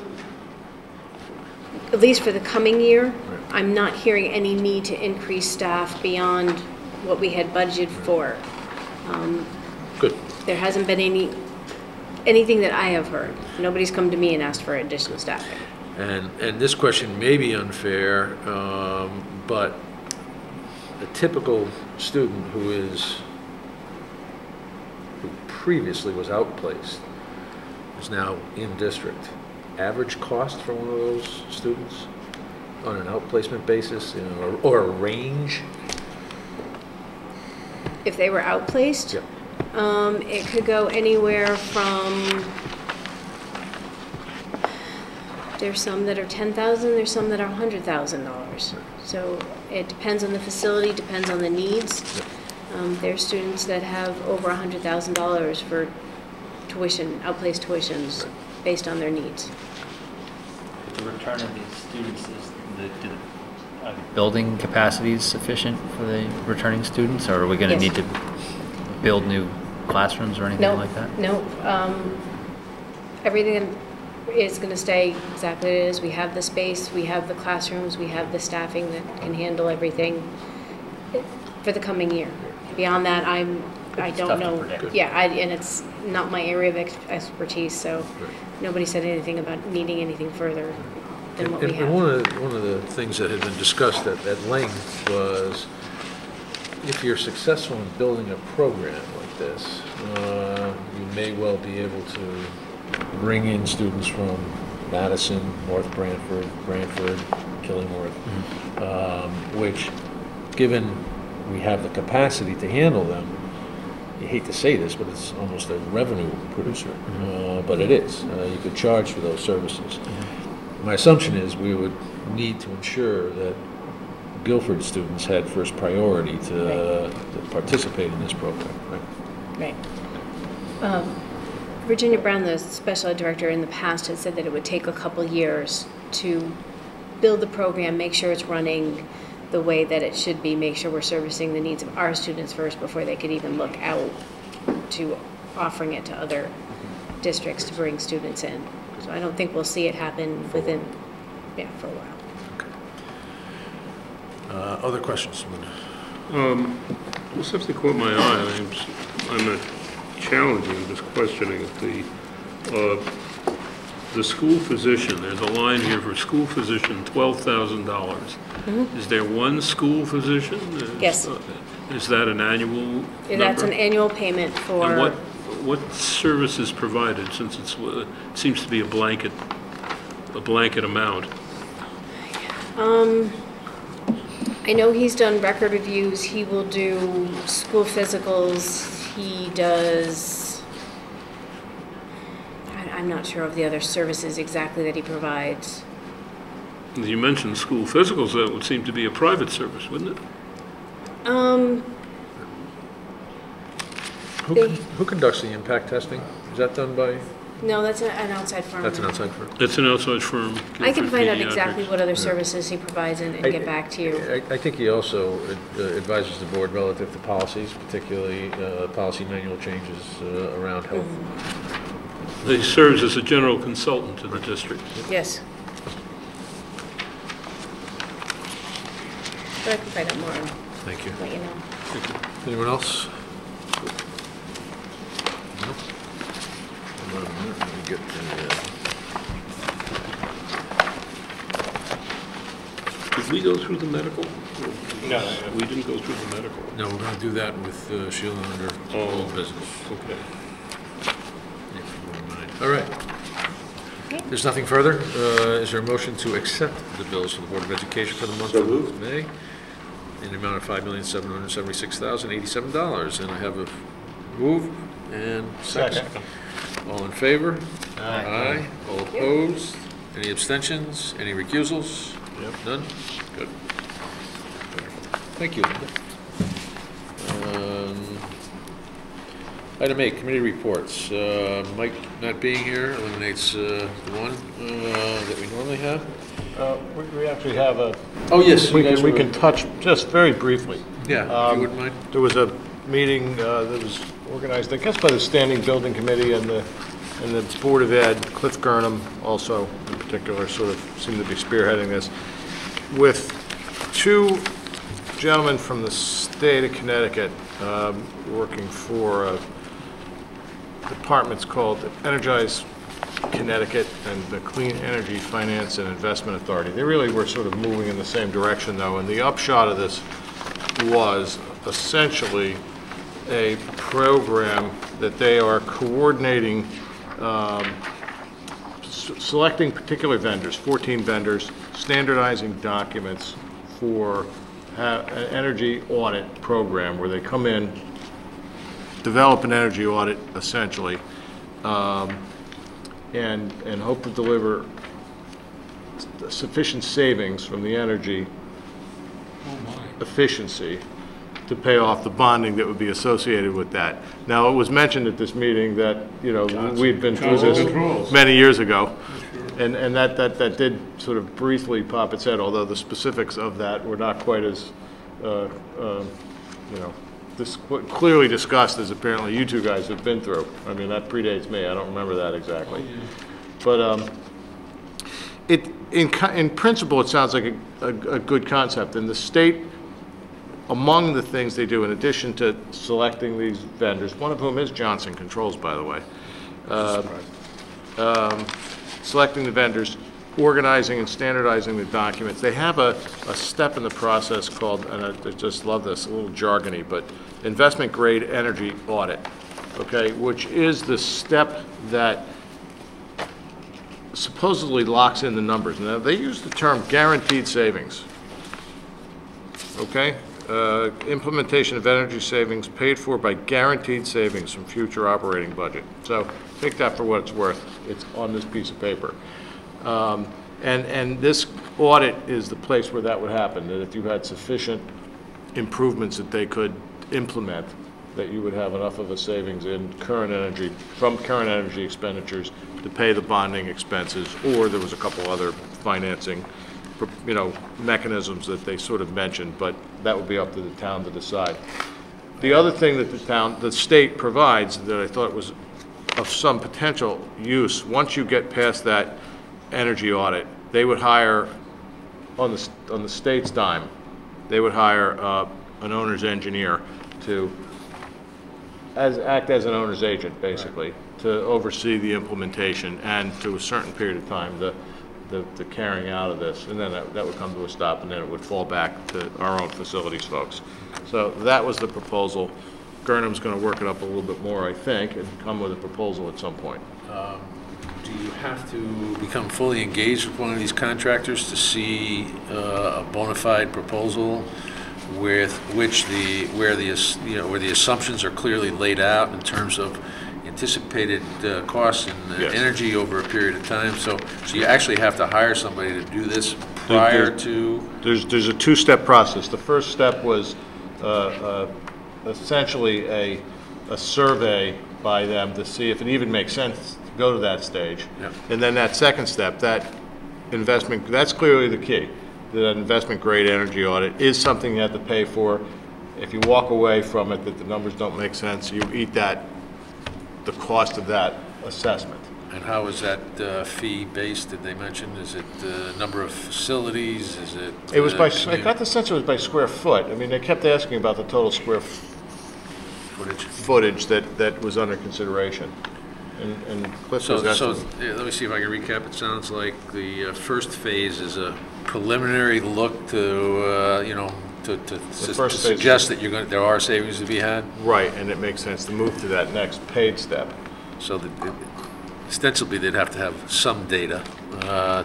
at least for the coming year, I'm not hearing any need to increase staff beyond what we had budgeted for. Good. There hasn't been anything that I have heard. Nobody's come to me and asked for additional staffing. And this question may be unfair, but a typical student who previously was outplaced is now in district. Average cost for one of those students on an outplacement basis, or a range? If they were outplaced, Yep. It could go anywhere from, there's some that are $10,000, there's some that are $100,000. So it depends on the facility, depends on the needs. There's students that have over $100,000 for tuition, outplaced tuitions, based on their needs. The return of these students, building capacity is sufficient for the returning students, or are we going to Yes. need to build new classrooms or anything No, like that? no. Everything is going to stay exactly as it is. We have the space, we have the classrooms, we have the staffing that can handle everything for the coming year. Beyond that, I It's don't tough to know. predict. Yeah, and it's not my area of expertise, so nobody said anything about needing anything further than what we And have. one of the things that had been discussed at length was, if you're successful in building a program like this, you may well be able to bring in students from Madison, North Branford, Killingworth, which, given we have the capacity to handle them, you hate to say this, but it's almost a revenue producer. But it is. You could charge for those services. My assumption is we would need to ensure that Guilford students had first priority to participate in this program. Right? Right. Virginia Brown, the special ed director in the past, had said that it would take a couple years to build the program, make sure it's running the way that it should be, make sure we're servicing the needs of our students first before they could even look out to offering it to other districts to bring students in. So I don't think we'll see it happen for a while. Other questions? Something caught my eye. I'm not challenging, just questioning it. The school physician, there's a line here for school physician, $12,000. Is there one school physician? Yes. Is that an annual number? That's an annual payment for. And what service is provided, since it seems to be a blanket amount? I know he's done record reviews, he will do school physicals, he does, I'm not sure of the other services exactly that he provides. You mentioned school physicals, that would seem to be a private service, wouldn't it? Who conducts the impact testing Is that done by, No, that's an outside firm. that's an outside firm? It's an outside firm. I can Guilford find out Pediatrics. exactly what other services he provides and get back to you. I think he also advises the board relative to policies, particularly policy manual changes around health. He serves as a general consultant to the district. Yes. But I can find out more and Thank you. let you know. Anyone else? No? Hold on a minute, let me get Did we go through the medical? No. We didn't go through the medical. no, we're going to do that with Sheila under old business. Okay. If you wouldn't mind. All right. Okay. There's nothing further. Is there a motion to accept the bills for the Board of Education for the month So of moved. May in the amount of $5,776,087? And I have a move and second. All in favor? Aye. All opposed? Any abstentions? Any recusals? None? Good. Thank you, Linda. Item 8, committee reports. Mike not being here eliminates the one that we normally have. We actually have a. Oh, yes. We you guys can, we were- can touch just very briefly. Yeah, if you wouldn't mind. There was a meeting that was organized, I guess, by the Standing Building Committee and the Board of Ed. Cliff Gurnham also, in particular, sort of seemed to be spearheading this, with two gentlemen from the state of Connecticut working for departments called Energize Connecticut and the Clean Energy Finance and Investment Authority. They really were sort of moving in the same direction, though, and the upshot of this was essentially a program that they are coordinating, selecting particular vendors, 14 vendors, standardizing documents for an energy audit program where they come in, develop an energy audit essentially, and hope to deliver sufficient savings from the energy efficiency to pay off the bonding that would be associated with that. Now, it was mentioned at this meeting that, you know, we'd been through this many years ago, and that did sort of briefly pop its head, although the specifics of that were not quite as, you know, clearly discussed as apparently you two guys have been through. I mean, that predates me. I don't remember that exactly. But in principle, it sounds like a good concept. And the state, among the things they do, in addition to selecting these vendors, one of whom is Johnson Controls, by the way, selecting the vendors, organizing and standardizing the documents. They have a step in the process called, and I just love this, a little jargony, but investment grade energy audit, okay, which is the step that supposedly locks in the numbers. Now, they use the term guaranteed savings, okay? Implementation of energy savings paid for by guaranteed savings from future operating budget. So take that for what it's worth. It's on this piece of paper. And this audit is the place where that would happen, that if you had sufficient improvements that they could implement, that you would have enough of a savings in current energy, from current energy expenditures to pay the bonding expenses, or there was a couple other financing, you know, mechanisms that they sort of mentioned, but that would be up to the town to decide. The other thing that the state provides that I thought was of some potential use, once you get past that energy audit, they would hire, on the state's dime, they would hire an owner's engineer to act as an owner's agent, basically, to oversee the implementation and, to a certain period of time, the carrying out of this, and then that would come to a stop, and then it would fall back to our own facilities folks. So that was the proposal. Gurnham's going to work it up a little bit more, I think, and come with a proposal at some point. Do you have to become fully engaged with one of these contractors to see a bona fide proposal with which where the assumptions are clearly laid out in terms of anticipated costs and Yes. energy over a period of time? So you actually have to hire somebody to do this prior to? There's a two-step process. The first step was essentially a survey by them to see if it even makes sense to go to that stage. Yep. And then that second step, that investment, that's clearly the key. That investment grade energy audit is something you have to pay for. If you walk away from it, that the numbers don't make sense, you eat that, the cost of that assessment. And how is that fee based, did they mention? Is it the number of facilities, is it? It was by, I got the sense it was by square foot. I mean, they kept asking about the total square footage that was under consideration. And Cliff was asking. Let me see if I can recap. It sounds like the first phase is a preliminary look to, to suggest that there are savings to be had. Right, and it makes sense to move to that next paid step. So that ostensibly they'd have to have some data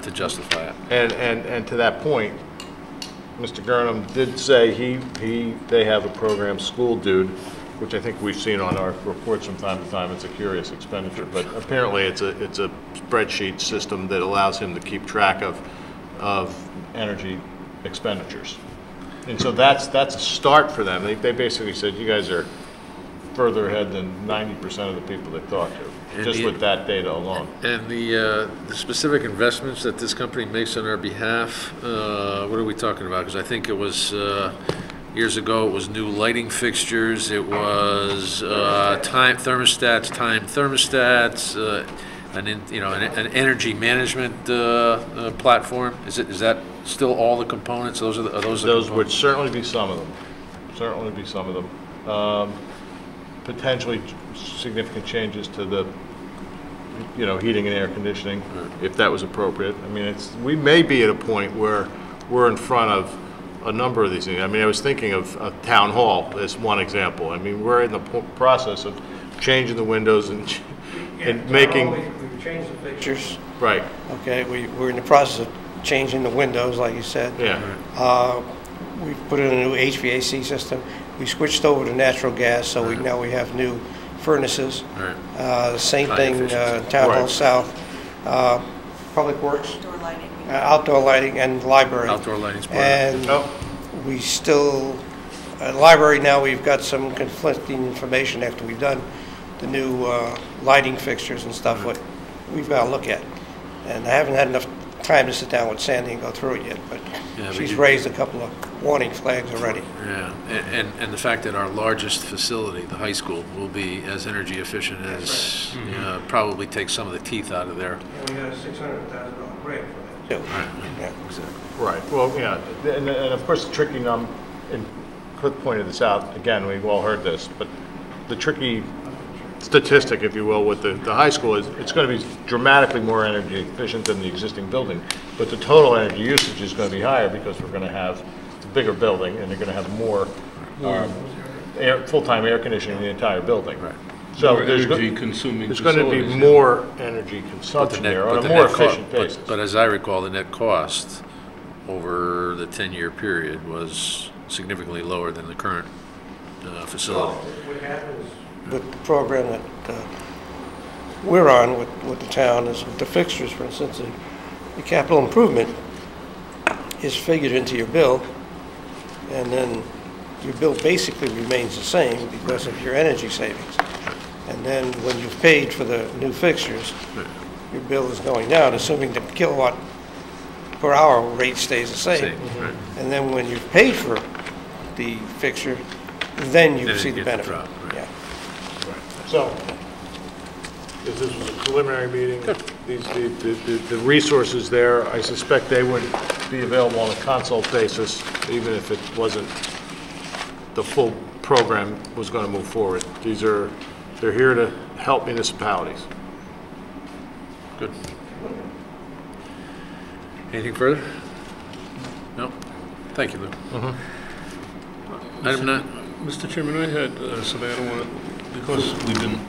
to justify it. And to that point, Mr. Gurnham did say they have a program, School Dude, which I think we've seen on our reports from time to time. It's a curious expenditure, but apparently it's a spreadsheet system that allows him to keep track of energy expenditures. And so that's a start for them. They basically said, you guys are further ahead than 90% of the people they talked to, just with that data alone. And the specific investments that this company makes on our behalf, what are we talking about? Because I think it was, years ago, it was new lighting fixtures, it was timed thermostats, an energy management platform. Is that still all the components? Those would certainly be some of them. Certainly be some of them. Potentially significant changes to the, heating and air conditioning, if that was appropriate. I mean, we may be at a point where we're in front of a number of these things. I mean, I was thinking of a town hall as one example. I mean, we're in the process of changing the windows and making. We've changed the fixtures. Right. Okay, we're in the process of changing the windows, like you said. Yeah. We put in a new HVAC system. We switched over to natural gas, so now we have new furnaces. Right. Same thing, Town Hall South, Public Works. Outdoor lighting and library. Outdoor lighting's part and we still, library now, we've got some conflicting information after we've done the new lighting fixtures and stuff, what we've got to look at. And I haven't had enough time to sit down with Sandy and go through it yet, but she's raised a couple of warning flags already. Yeah, and the fact that our largest facility, the high school, will be as energy efficient as, probably take some of the teeth out of there. And we got a $600,000 grant for that. Yeah, exactly. Right. Well, yeah, and of course the tricky and Cliff pointed this out, again, we've all heard this, but the tricky statistic, if you will, with the high school is it's going to be dramatically more energy efficient than the existing building, but the total energy usage is going to be higher because we're going to have a bigger building and they're going to have more full-time air conditioning in the entire building. Right. So there's going consuming to be more energy consumption there on a more efficient basis. But as I recall, the net cost over the 10-year period was significantly lower than the current facility. What happens with the program that we're on with the town is with the fixtures, for instance, the capital improvement is figured into your bill, and then your bill basically remains the same because of your energy savings. And then when you've paid for the new fixtures, your bill is going down, assuming the kilowatt per hour rate stays the same. Right. And then when you've paid for the fixture, then you see the benefit. Drop, right. Yeah. So, if this was a preliminary meeting, the resources there, I suspect they would be available on a consult basis, even if it wasn't the full program was going to move forward. They're here to help municipalities. Good. Anything further? No? Thank you, Lou. Item 9. Mr. Chairman, I had something I don't want to, because we've been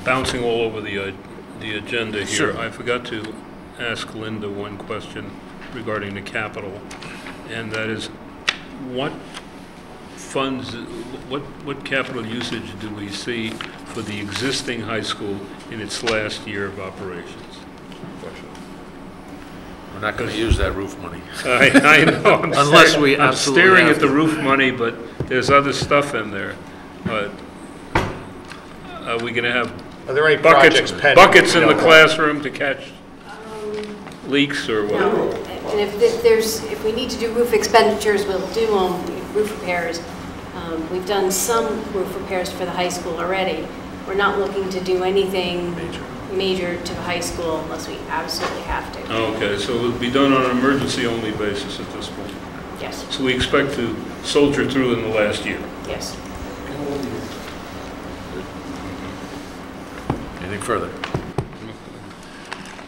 bouncing all over the agenda here. Sure. I forgot to ask Linda one question regarding the capital, and that is, what funds, what capital usage do we see for the existing high school in its last year of operations? We're not going to use that roof money. I know. Unless we I'm absolutely staring have at the to. roof money, but there's other stuff in there. But Are we going to have Are there any projects pending? buckets in you the know, classroom to catch leaks or what? No, and if we need to do roof expenditures, we'll do roof repairs. We've done some roof repairs for the high school already. We're not looking to do anything major to the high school unless we absolutely have to. Okay, so it'll be done on an emergency-only basis at this point. Yes, So we expect to soldier through in the last year. yes. Anything further?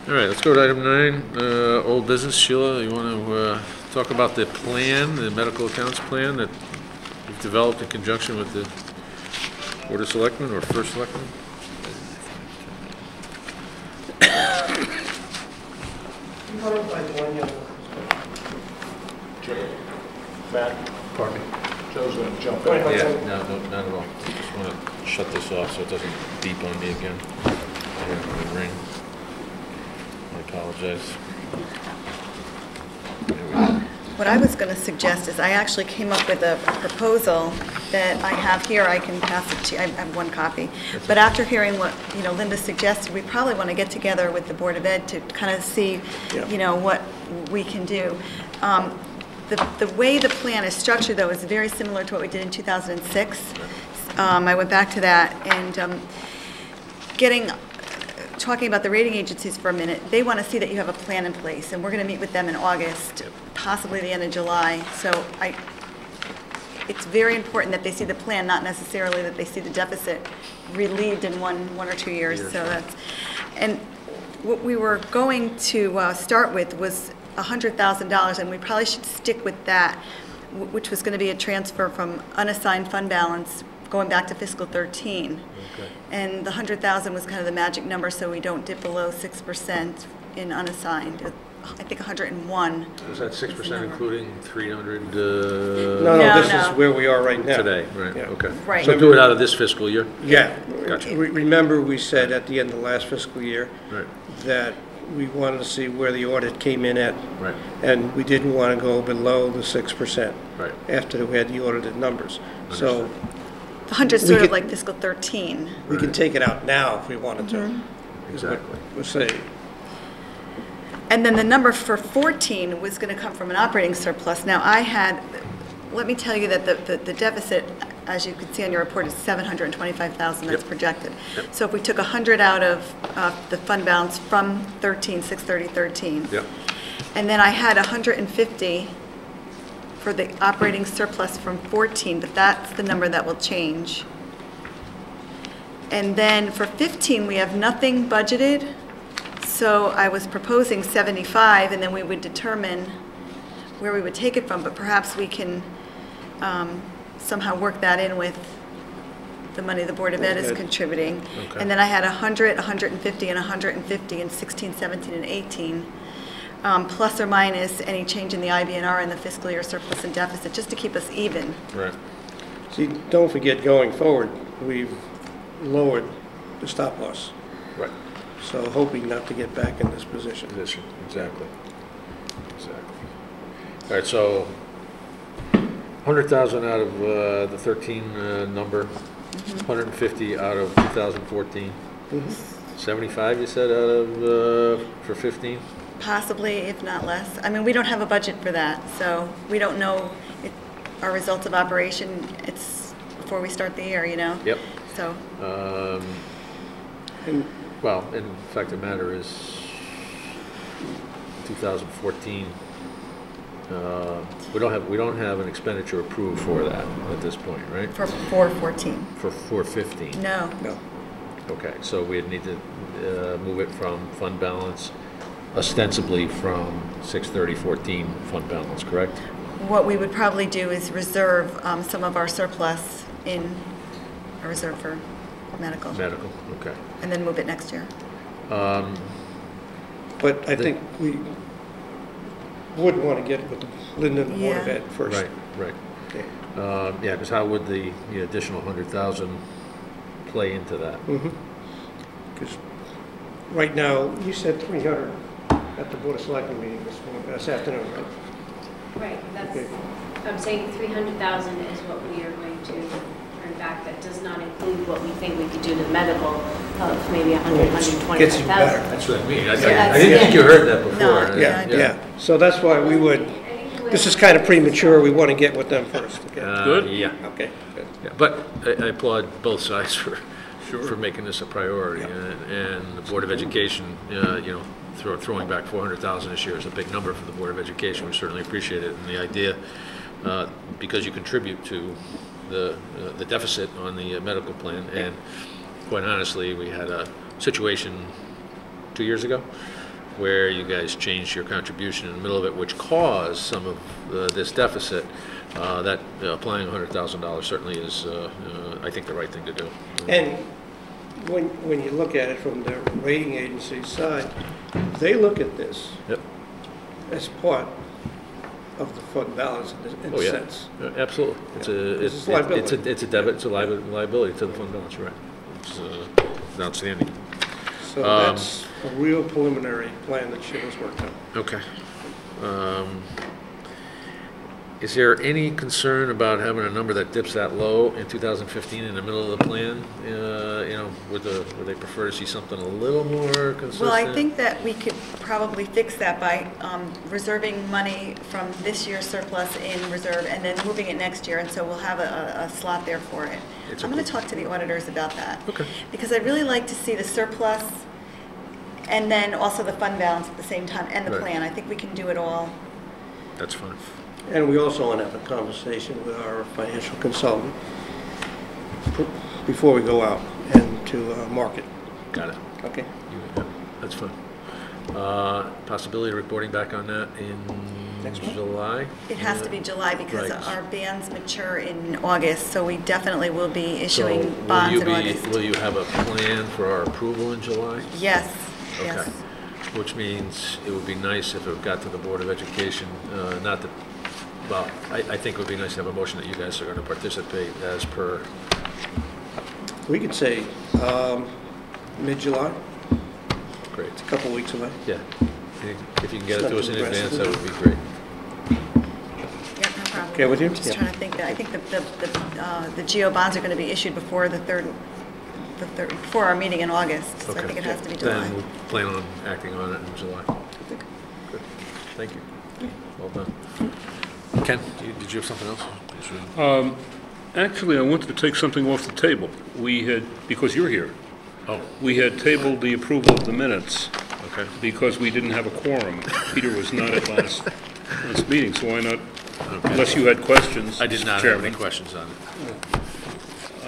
All right, let's go to item 9, old business. Sheila, you want to talk about the plan, the medical accounts plan that you've developed in conjunction with the Board of Selectmen or First Selectman? Matt, pardon me. Joe's going to jump in. Yeah, no, not at all. Just want to shut this off so it doesn't beep on me again. I hear it ring. I apologize. There we go. What I was going to suggest is I actually came up with a proposal that I have here. I can pass it to you. I have one copy. But after hearing what, Linda suggested, we probably want to get together with the Board of Ed to kind of see, what we can do. The way the plan is structured, though, is very similar to what we did in 2006. I went back to that and talking about the rating agencies for a minute, they want to see that you have a plan in place, and we're going to meet with them in August, possibly the end of July. So it's very important that they see the plan, not necessarily that they see the deficit relieved in one or 2 years. So and what we were going to start with was $100,000, and we probably should stick with that, which was going to be a transfer from unassigned fund balance going back to fiscal 13. Okay. And the 100,000 was kind of the magic number, so we don't dip below 6% in unassigned. I think 101. Was that 6% including 300 No, this no. is where we are right now. today? Right, Yeah. okay. Right. So do it out of this fiscal year? Yeah. Gotcha. Remember, we said at the end of last fiscal year Right, that we wanted to see where the audit came in at, right, and we didn't want to go below the 6% right. after we had the audited numbers. So The 100 is We sort of could- like fiscal 13. we can take it out now if we wanted to. is what Exactly. we're saying. And then the number for 14 was going to come from an operating surplus. Now, let me tell you that the deficit, as you can see on your report, is $725,000 that's Yep. projected. So if we took 100 out of the fund balance from 6/30/13. Yep. And then I had 150 for the operating surplus from 14, but that's the number that will change. And then for 15, we have nothing budgeted. So I was proposing 75, and then we would determine where we would take it from, but perhaps we can somehow work that in with the money the Board of Ed is contributing. Okay. And then I had 100, 150, and 150 in 16, 17, and 18, plus or minus any change in the IBNR and the fiscal year surplus and deficit, just to keep us even. Right. See, don't forget, going forward, we've lowered the stop loss, Right. so hoping not to get back in this position. Position, exactly. All right, so 100,000 out of the 13 number, 150 out of 2014, 75 you said out of for 15? Possibly, if not less. I mean, we don't have a budget for that, so we don't know our results of operation. It's before we start the year, Yep. So, And Well, in fact, the matter is 2014. We don't have an expenditure approved for that at this point, right? for 414. For 415. No. no, Okay, so we'd need to move it from fund balance, ostensibly from 6/30/14 fund balance, correct? What we would probably do is reserve some of our surplus in a reserve for medical, Medical, okay. and then move it next year. but I think we would want to get with Linda and the Board of Yeah. Ed first. Right. Okay. Yeah, because how would the additional 100,000 play into that? Because right now, you said 300 at the Board of Selectmen meeting this afternoon, right? Right, Okay. I'm saying 300,000 is what we are going to return back that does not include what we think we could do to the medical of maybe 100, Gets you 125,000. better. That's what I mean. I that's- didn't think you heard that before. No, Yeah, yeah. So that's why we would, this is kind of premature. We want to get with them first. Okay. Good. Yeah. Okay, good. Yeah, but I applaud both sides for making this a priority, and the Board of Education, you know, throwing back 400,000 this year is a big number for the Board of Education. We certainly appreciate it, and the idea, because you contribute to the deficit on the medical plan, and quite honestly, we had a situation 2 years ago where you guys changed your contribution in the middle of it, which caused some of this deficit. That applying $100,000 certainly is, I think, the right thing to do. And when you look at it from the rating agency's side, they look at this Yep. as part of the fund balance in Oh, a yeah. sense. Absolutely. It's It's a liability. it's a debit, it's a liability to the fund balance, right? It's outstanding. So that's a real preliminary plan that Sheila's worked on. Okay. Is there any concern about having a number that dips that low in 2015 in the middle of the plan? You know, would they prefer to see something a little more consistent? Well, I think that we could probably fix that by reserving money from this year's surplus in reserve and then moving it next year, and so we'll have a slot there for it. It's I'm going to okay. talk to the auditors about that. Okay. Because I'd really like to see the surplus and then also the fund balance at the same time, and the Right. plan. I think we can do it all. That's fine. And we also want to have a conversation with our financial consultant before we go out and to market. Got it. Okay? Yeah, that's fine. Possibility of reporting back on that in Next month? July? It has to be July because Right. our bans mature in August, so we definitely will be So issuing bonds in August. will you have a plan for our approval in July? Yes, yes. Okay. Which means it would be nice if it got to the Board of Education, not that, well, I think it would be nice to have a motion that you guys are going to participate as per, We could say mid-July, great. a couple weeks away. Yeah. If you can get it to us in It's not too advance, that aggressive. would be great. Yep, no problem. Okay with you? I'm just Yeah. trying to think that, I think the GO bonds are going to be issued before before our meeting in August, so I Okay. think it has to be July. Then we'll plan on acting on it in July. Good. Thank you. Well done. Ken, did you have something else? Actually, I wanted to take something off the table. We had, because you're here, Oh, we had tabled the approval of the minutes okay. because we didn't have a quorum. Peter was not at last meeting, so why not, unless you had questions, I did Mr. not have Chairman, any questions on it.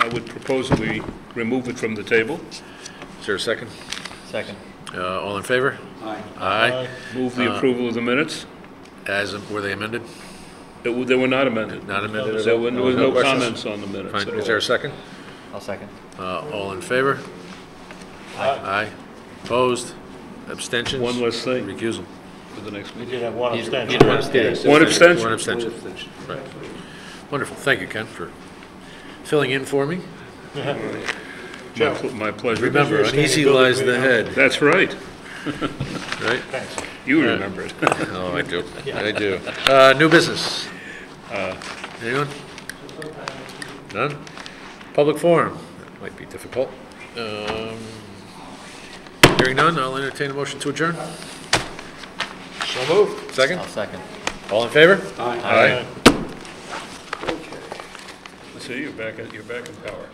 I would propose that we remove it from the table. Is there a second? Second. All in favor? Aye. Aye. Move the approval of the minutes. Were they amended? They were not amended. Not amended at There all? was no questions? comments on the minutes Fine. at Is there a all. second? I'll second. All in favor? Aye. Opposed? Abstentions? One less thing. Recusal. For the next We meeting. did have one abstention. One abstention. One abstention. One abstention. Right. Wonderful. Thank you, Ken, for filling in for me. My pleasure. Remember, uneasy lies the head, That's right. right? You remember it. Oh, I do. I do. New business. Anyone? None? Public forum. That might be difficult. Hearing none, I'll entertain a motion to adjourn. So moved. Second? I'll second. All in favor? Aye. Aye. See, you're back in power.